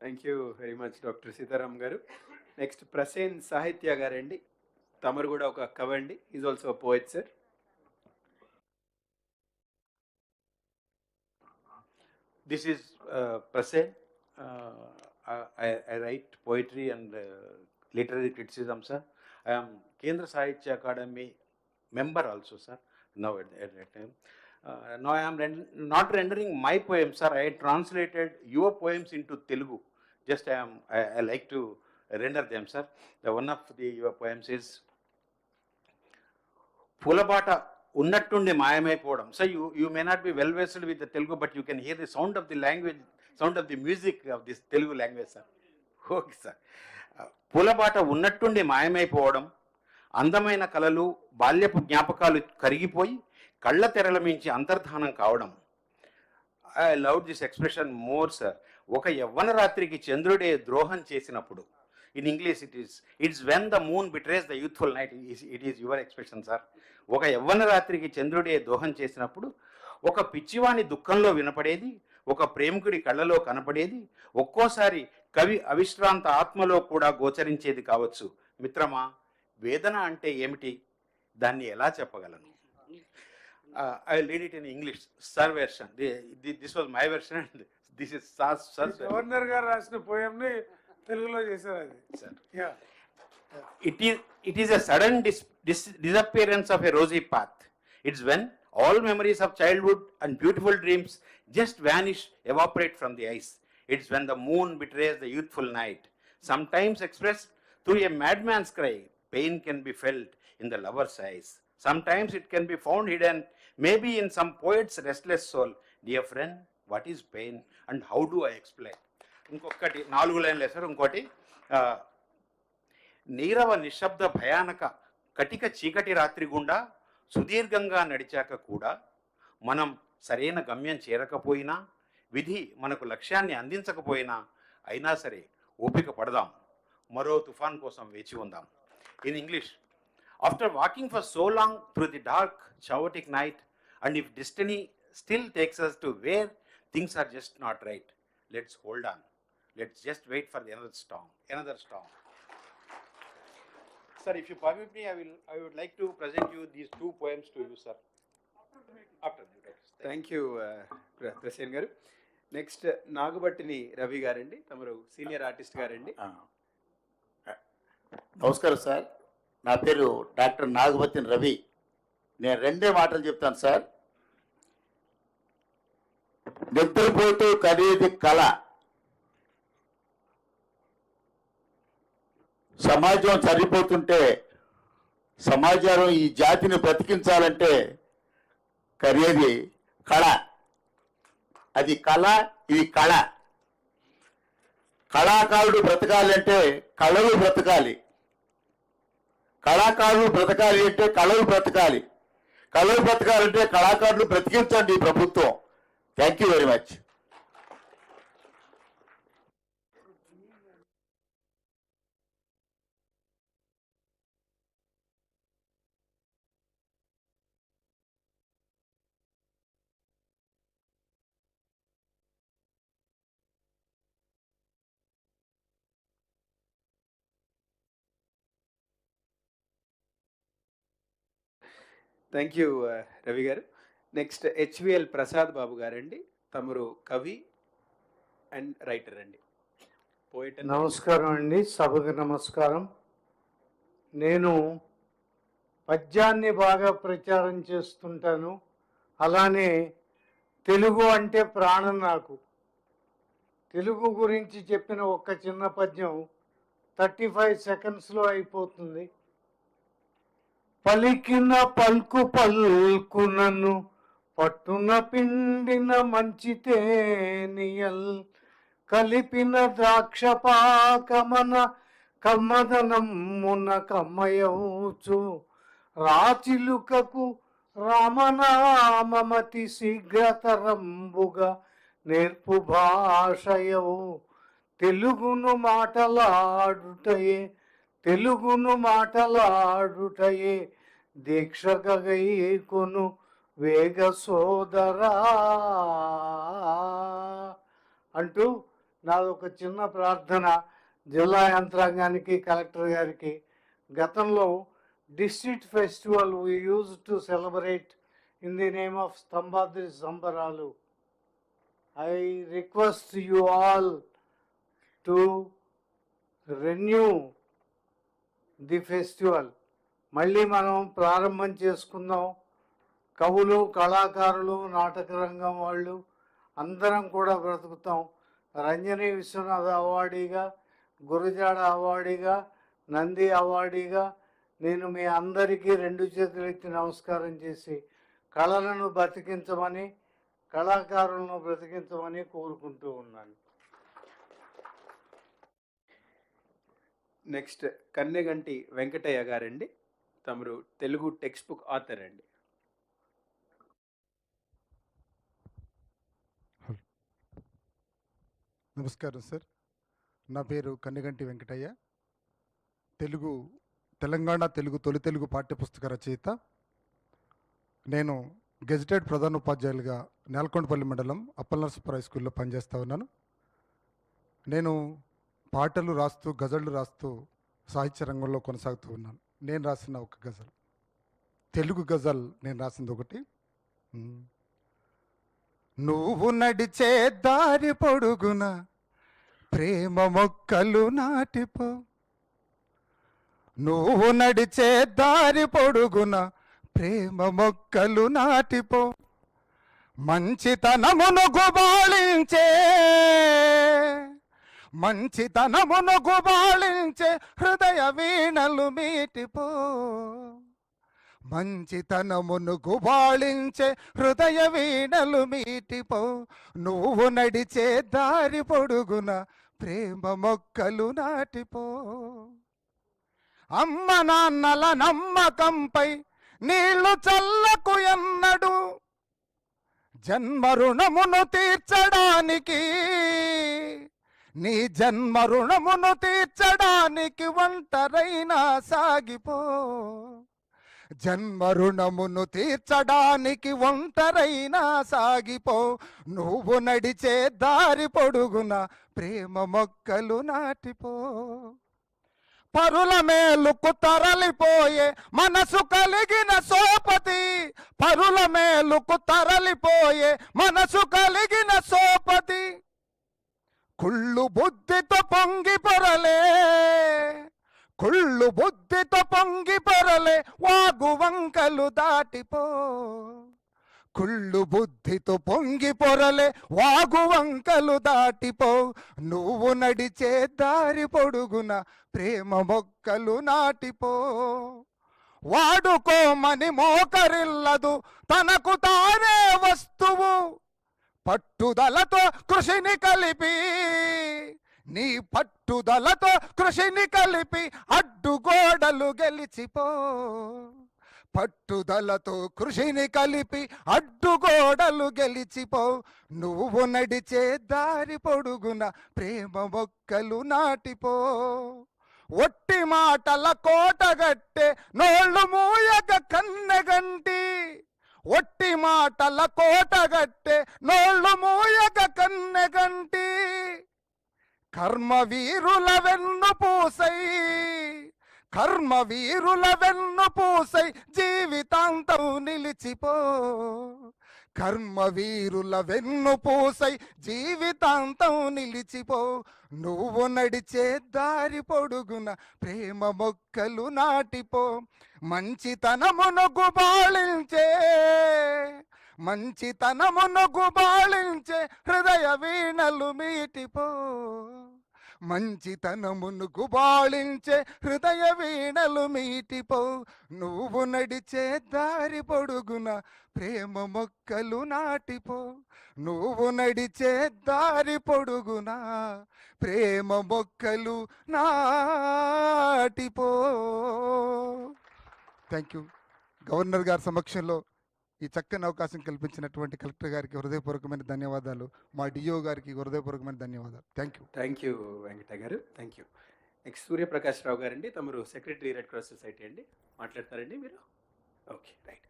Thank you very much doctor Sitaram గారు. Next Prasen సాహిత్య గారండి, తమరు కూడా ఒక కవి అండి, is also poet, sir. This is Prasen. I write poetry and literary criticism, sir. I am Kendra Sahitya Academy member also, sir, now at that time. Now I am not rendering my poems, sir. I translated your poems into Telugu. Just I like to render them, sir. One of your poems is Pulabata Unnattundi Mayamaipovam. So you may not be well versed with the Telugu, but you can hear the sound of the language, sound of the music of this Telugu language, sir. Okay, sir. పూలబాట ఉన్నట్టుండి మాయమైపోవడం, అందమైన కలలు బాల్యపు జ్ఞాపకాలు కరిగిపోయి కళ్ళ తెరల మించి అంతర్ధానం కావడం. I love this expression more, sir. ఒక యవ్వన రాత్రికి చంద్రుడే ద్రోహం చేసినప్పుడు. In English it's when the moon betrays the youthful night. It is your expression, sir. ఒక యవ్వన రాత్రికి చంద్రుడే ద్రోహం చేసినప్పుడు ఒక పిచ్చివాని దుఃఖంలో వినపడేది, ఒక ప్రేమికుడి కళ్ళలో కనపడేది, ఒక్కోసారి కవి అవిశ్రాంత ఆత్మలో కూడా గోచరించేది కావచ్చు. మిత్రమా, వేదన అంటే ఏమిటి, దాన్ని ఎలా చెప్పగలను? I read it in English, sir version. This was my version and this is sir. Governor గారు రాసిన పోయంని తెలుగులో చేశారు అది, sir. It is a sudden disappearance of a rosy path. It's when all memories of childhood and beautiful dreams just vanish, evaporate from the eyes. It's when the moon betrays the youthful night. Sometimes expressed through a madman's cry, pain can be felt in the lover's eyes. Sometimes it can be found hidden, maybe in some poet's restless soul. Dear friend, what is pain and how do I explain? ఇంకొకటి 4 లైన్లే sir. ఇంకోటి, నీరవ నిశ్శబ్ద భయానక కటిక చీకటి రాత్రి గుండా సుదీర్ఘంగా నడిచాక కూడా మనం సరైన గమ్యం చేరకపోయినా, విధి మనకు లక్ష్యాన్ని అందించకపోయినా, అయినా సరే ఓపిక పడదాం, మరో తుఫాన్ కోసం వేచి ఉందాం. In English, after walking for so long through the dark chaotic night, and if destiny still takes us to where things are just not right, let's hold on. Let's just wait for the another storm. Sir, if you permit me, I would like to present you these 2 poems to you, sir. After that. Thank you Prasen గారు. Next నాగబట్టిని Ravi గారండి, తమరు senior artist గారండి. నమస్కారం sir, నా పేరు doctor నాగబట్టిని Ravi. నేను 2 మాటలు చెప్తాను సార్. నిద్రపోతూ కనేది కళ, సమాజం సరిపోతుంటే సమాజం ఈ జాతిని బ్రతికించాలంటే కరియేది కళ. అది కళ, ఇది కళ. కళాకారుడు బ్రతకాలంటే కళలు బ్రతకాలి, కళాకారులు బ్రతకాలి అంటే కళలు బ్రతకాలి, కళలు బ్రతకాలంటే కళాకారులు బ్రతికించండి ప్రభుత్వం. Thank you very much. Thank you Ravi గారు. నెక్స్ట్ హెచ్విఎల్ ప్రసాద్ బాబు గారండి. తమరు కవి అండ్ రైటర్ అండి. పోయిట్. నమస్కారం అండి, సభకు నమస్కారం. నేను పద్యాన్ని బాగా ప్రచారం చేస్తుంటాను, అలానే తెలుగు అంటే ప్రాణం నాకు. తెలుగు గురించి చెప్పిన ఒక్క చిన్న పద్యం 35 సెకండ్స్లో అయిపోతుంది. పలికిన పల్కు పల్కునను పట్టున పిండిన మంచితేనియల్ కలిపిన ద్రాక్ష పాకమన కమ్మదనమ్మున కమ్మయౌచు రాచిలుకకు రామనామమతి శీఘ్రతరంబుగా నేర్పు భాషయవు తెలుగును మాటలాడుటయే, తెలుగును మాటలాడుటయే దీక్షగైకొను వేగ సోదరా అంటూ నాదొక చిన్న ప్రార్థన జిల్లా యంత్రాంగానికి, కలెక్టర్ గారికి. గతంలో district festival we use to celebrate in the name of Stambhadri సంబరాలు. I request you all to renew the festival. మళ్ళీ మనం ప్రారంభం చేసుకుందాం. కవులు, కళాకారులు, నాటక రంగం వాళ్ళు అందరం కూడా బ్రతుకుతాం. రంజని విశ్వనాథ అవార్డీగా, గురజాడ అవార్డీగా, నంది అవార్డీగా నేను మీ అందరికీ 2 చేతులెత్తి నమస్కారం చేసి కళలను బ్రతికించమని, కళాకారులను బ్రతికించమని కోరుకుంటూ ఉన్నాను. నెక్స్ట్ కన్నెగంటి వెంకటయ్య గారండి. తమరు తెలుగు టెక్స్ట్ బుక్ ఆథర్ అండి. నమస్కారం సార్, నా పేరు కన్నెగంటి వెంకటయ్య. తెలంగాణ తెలుగు తొలి తెలుగు పాఠ్యపుస్తక రచయిత. నేను గెజిటెడ్ ప్రధాన ఉపాధ్యాయులుగా నేలకొండపల్లి మండలం అప్పలనరసపురం స్కూల్లో పనిచేస్తూ ఉన్నాను. నేను పాటలు రాస్తూ, గజళ్ళు రాస్తూ సాహిత్య రంగంలో కొనసాగుతూ ఉన్నాను. నేను రాసిన ఒక గజల్, తెలుగు గజల్ నేను రాసింది ఒకటి. నువ్వు నడిచే దారి పొడుగున ప్రేమ మొక్కలు నాటిపో, నువ్వు నడిచే దారి పొడుగున ప్రేమ మొక్కలు నాటిపో, మంచితనమును గుబాళించే, మంచితనమును గుబాళించే హృదయ వీణలు మీటిపో, మంచితనమును గుబాళించే హృదయ వీణలు మీటిపో, నువ్వు నడిచే దారి పొడుగున ప్రేమ మొక్కలు నాటిపో. అమ్మ నాన్నల నమ్మకంపై నీళ్లు చల్లకు ఎన్నడు, జన్మ రుణమును తీర్చడానికి, నీ జన్మ రుణమును తీర్చడానికి ఒంటరైనా సాగిపో, జన్మ రుణమును తీర్చడానికి ఒంటరైనా సాగిపో, నువ్వు నడిచే దారి పొడుగున ప్రేమ మొక్కలు నాటిపో. పరుల మేలుకు తరలిపోయే మనసు కలిగిన సోపతి, పరుల మేలుకు తరలిపోయే మనసు కలిగిన సోపతి, కుళ్ళు బుద్ధితో పొంగి పొరలే, కుళ్ళు బుద్ధితో పొంగి పొరలే వాగు వంకలు దాటిపో, కుళ్ళు బుద్ధితో పొంగి పొరలే వాగు వంకలు దాటిపో, నువ్వు నడిచే దారి పొడుగున ప్రేమ మొక్కలు నాటిపో. వాడుకోమని మోకరిల్లదు తనకు తానే వస్తువు, పట్టుదలతో కృషిని కలిపి, నీ పట్టుదలతో కృషిని కలిపి అడ్డుగోడలు గెలిచిపో. పట్టుదలతో కృషిని కలిపి అడ్డుగోడలు గెలిచిపో, నువ్వు నడిచే దారి పొడుగున ప్రేమ మొక్కలు నాటిపో. ఒట్టి మాటల కోటగట్టే నోళ్ళు మూయగ కన్నెగంటి, ఒట్టి మాటల కోటగట్టే నోళ్ళు మూయగ కన్నెగంటి, కర్మ వీరుల వెన్ను పూసై, కర్మ వీరుల వెన్ను పూసై జీవితాంతం నిలిచిపో. కర్మ వీరుల వెన్ను పూసై జీవితాంతం నిలిచిపో, నువ్వు నడిచే దారి పొడుగున ప్రేమ మొక్కలు నాటిపో. మంచితనమును గుబాళించే, మంచితనమును గుబాళించే హృదయ వీణలు మీటిపో. మంచితనమును గుబాళించే హృదయ వీణలు మీటిపో, నువ్వు నడిచే దారి పొడుగున ప్రేమ మొక్కలు నాటిపో. నువ్వు నడిచే దారి పొడుగున ప్రేమ మొక్కలు నాటిపో. Thank you. గవర్నర్ గారి సమక్షంలో ఈ చక్కని అవకాశం కల్పించినటువంటి కలెక్టర్ గారికి హృదయపూర్వకమైన ధన్యవాదాలు, మా డిఓ గారికి హృదయపూర్వకమైన ధన్యవాదాలు. Thank you. Thank you Venkata గారు, థ్యాంక్ యూ. నెక్స్ట్ సూర్యప్రకాష్ రావు గారండి, తమరు సెక్రటరీ రెడ్ క్రాస్ సొసైటీ అండి, మాట్లాడతారండి మీరు? Okay, right.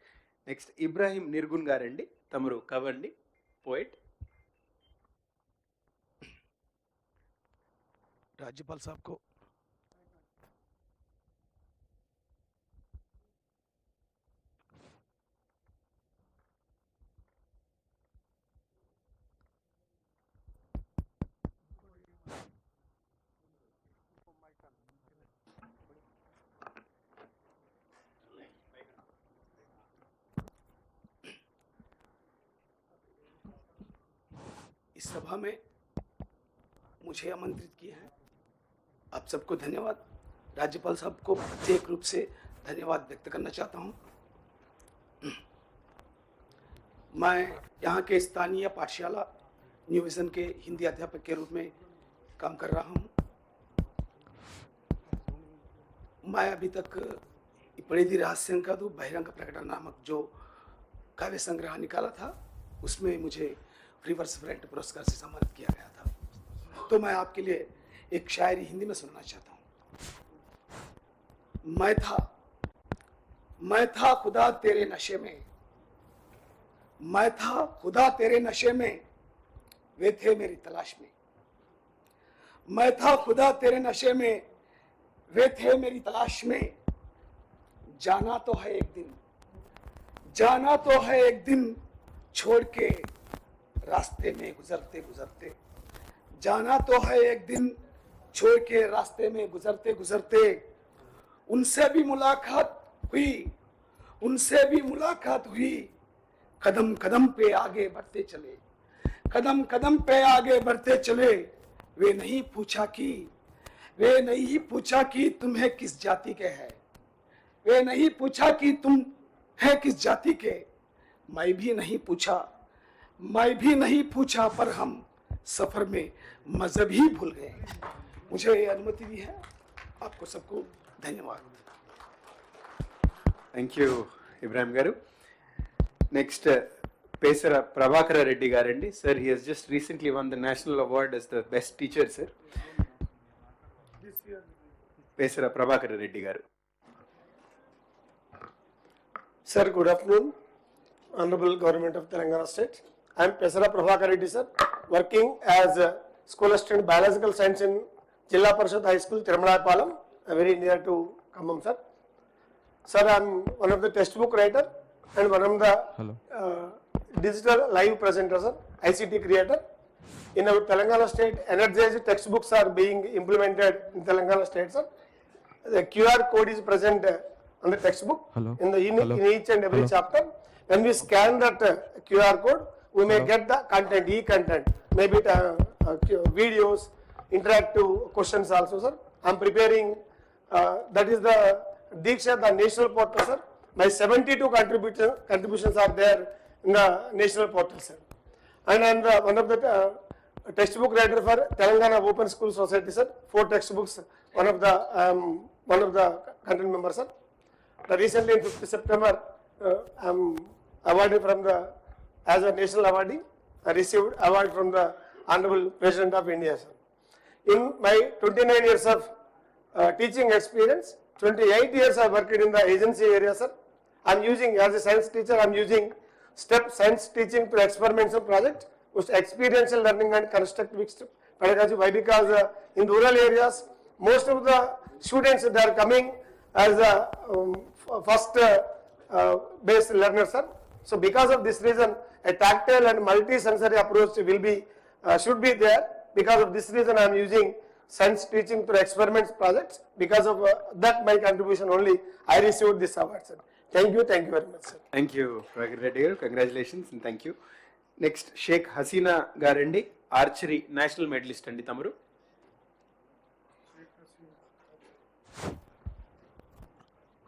నెక్స్ట్ ఇబ్రాహీం నిర్గున్ గారండి, తమరు కవండి, పోయిట్. राज्यपाल साहब को इस सभा में मुझे आमंत्रित किया है, आप सबको धन्यवाद। राज्यपाल साहब को प्रत्येक रूप से धन्यवाद व्यक्त करना चाहता हूं। मैं यहाँ के स्थानीय पाठशाला न्यू विजन के हिंदी अध्यापक के रूप में काम कर रहा हूँ। मैं अभी तक पड़ेदी रहस्य का बहिरंग प्रकटन नामक जो काव्य संग्रह निकाला था, उसमें मुझे फ्रीवर्स फ्रेंट पुरस्कार से सम्मानित किया गया था। तो मैं आपके लिए एक शायरी हिंदी में सुनना चाहता हूँ। मैं था खुदा तेरे नशे में, मैं था खुदा तेरे नशे में, वे थे मेरी तलाश में। मैं था खुदा तेरे नशे में, वे थे मेरी तलाश में। जाना तो है एक दिन, जाना तो है एक दिन, छोड़ के रास्ते में गुजरते गुजरते। जाना तो है एक दिन, छोड़ के रास्ते में गुजरते गुजरते। उनसे भी मुलाकात हुई, उनसे भी मुलाकात हुई। कदम कदम पे आगे बढ़ते चले, कदम कदम पे आगे बढ़ते चले। वे नहीं पूछा कि, वे नहीं पूछा कि तुम्हें किस जाति के है, वे नहीं पूछा कि तुम है किस जाति के। मैं भी नहीं पूछा, मैं भी नहीं पूछा, पर हम सफर में मजहब ही भूल गए। मुझे ये अनुमति दी है, आपको सबको धन्यवाद। థ్యాంక్ యూ ఇబ్రాహిం గారు. నెక్స్ట్ పేసర ప్రభాకర రెడ్డి గారండి. Sir, he has just recently won the national award as the best teacher. Sir, Pesara Prabhakara Reddy గారు. Sir, good afternoon. Honorable Government of Telangana State. I am Pesara Prabhakar Reddy, sir, working as a school assistant biological science in Jilla Parishad High School, Tirumalapalam, very near to Khammam, sir. Sir, I am one of the textbook writer and one of the digital live presenter, sir, ICT creator. In our Telangana State, energized textbooks are being implemented in Telangana State, sir. The QR code is present on the textbook in each and every chapter. When we scan that QR code, we may get the content, e-content, maybe videos, interactive questions also, sir. I'm preparing, that is the Diksha, the national portal, sir. My 72 contributions are there in the national portal, sir. And I'm one of the textbook writer for Telangana Open School Society, sir. 4 textbooks, one of the content members, sir. Recently, in 5th September, I'm awarded from as a national awardee. I received award from the Honorable President of India, sir. In my 29 years of teaching experience, 28 years I worked in the agency area, sir. I'm using, as a science teacher, I'm using STEP science teaching to experiments and project, which experiential learning and constructive pedagogy. Why? Because in rural areas, most of the students, they are coming as a first based learners, sir. So because of this reason, a tactile and multi-sensory approach will be, should be there. Because of this reason, I am using science teaching through experiments projects. Because of that, my contribution only, I received this award, sir. Thank you very much, sir. Thank you, Reddy. Congratulations and thank you. Next, Sheikh Hasina Garandi, archery national medalist andi tamaru.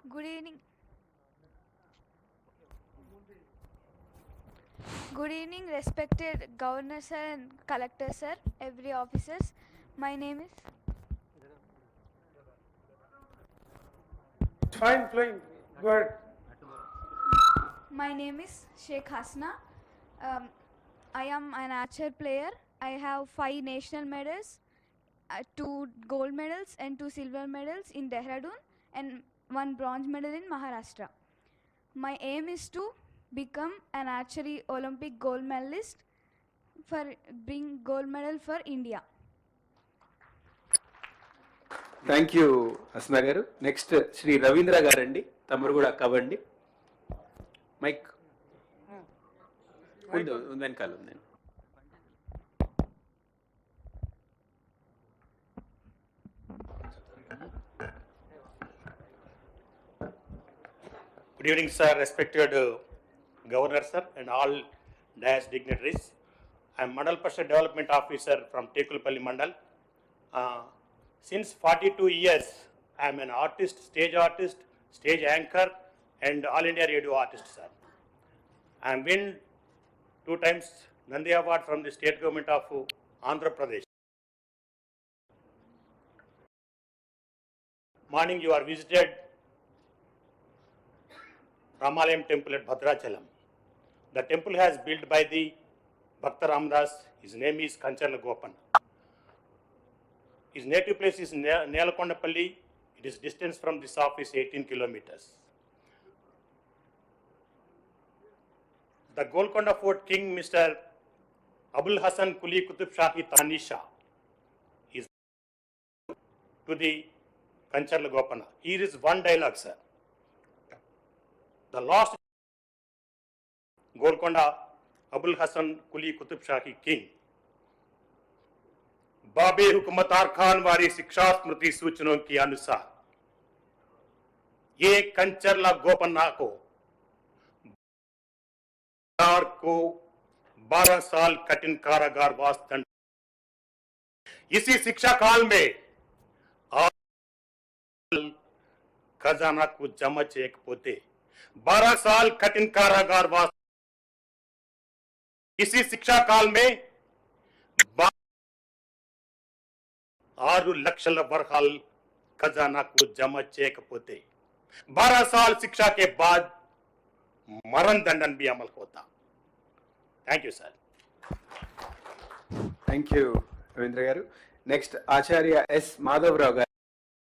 Good evening. Good evening, respected Governor sir and Collector sir, every officers. My name is. Fine, fine. Good. My name is Sheikh Hasna. I am an archer player. I have 5 national medals, 2 gold medals and 2 silver medals in Dehradun and 1 bronze medal in Maharashtra. My aim is to become an archery Olympic gold medalist for bring gold medal for India. Thank you, Hasna garu. Next, Shri Ravindra Garandi, tamaru kuda kavandi. Mike. Venkal. Good evening, sir, respected Governor, sir, and all DAS dignitaries. I am Mandal Parishad Development Officer from Tekulpalli Mandal. Since 42 years, I am an artist, stage anchor, and All India radio artist, sir. I am won 2 times Nandi Award from the state government of Andhra Pradesh. Morning, you are visited Ramalayam temple at Bhadrachalam. The temple has built by the Bhakta Ramdas. His name is Kancharla Gopan. His native place is Nelakondapalli. It is distance from this office 18 kilometers. The Golconda Fort King, Mr. Abul Hassan Kuli Qutub Shahi Tanisha, is to the Kancharla Gopana. Here is one dialogue, sir. The last Golconda Abul Hassan Kuli Qutub Shahi King. बाबे हुकूमतार खान वारी शिक्षा स्मृति सूचनों के अनुसार ये कंचरला गोपन्ना को 12 साल कठिन कारागारवास दंड। इसी शिक्षा काल में खजाना को जमा चेक पोते 12 साल कठिन कारागारवास। इसी शिक्षा काल में 6 లక్షల वर्षाल खजाना को जमा चेक पोते 12 साल शिक्षा के बाद मरण दंडन भी अमल होता। Thank you sir. Thank you, Ravindra garu. Next, Acharya S. Madhavrao garu.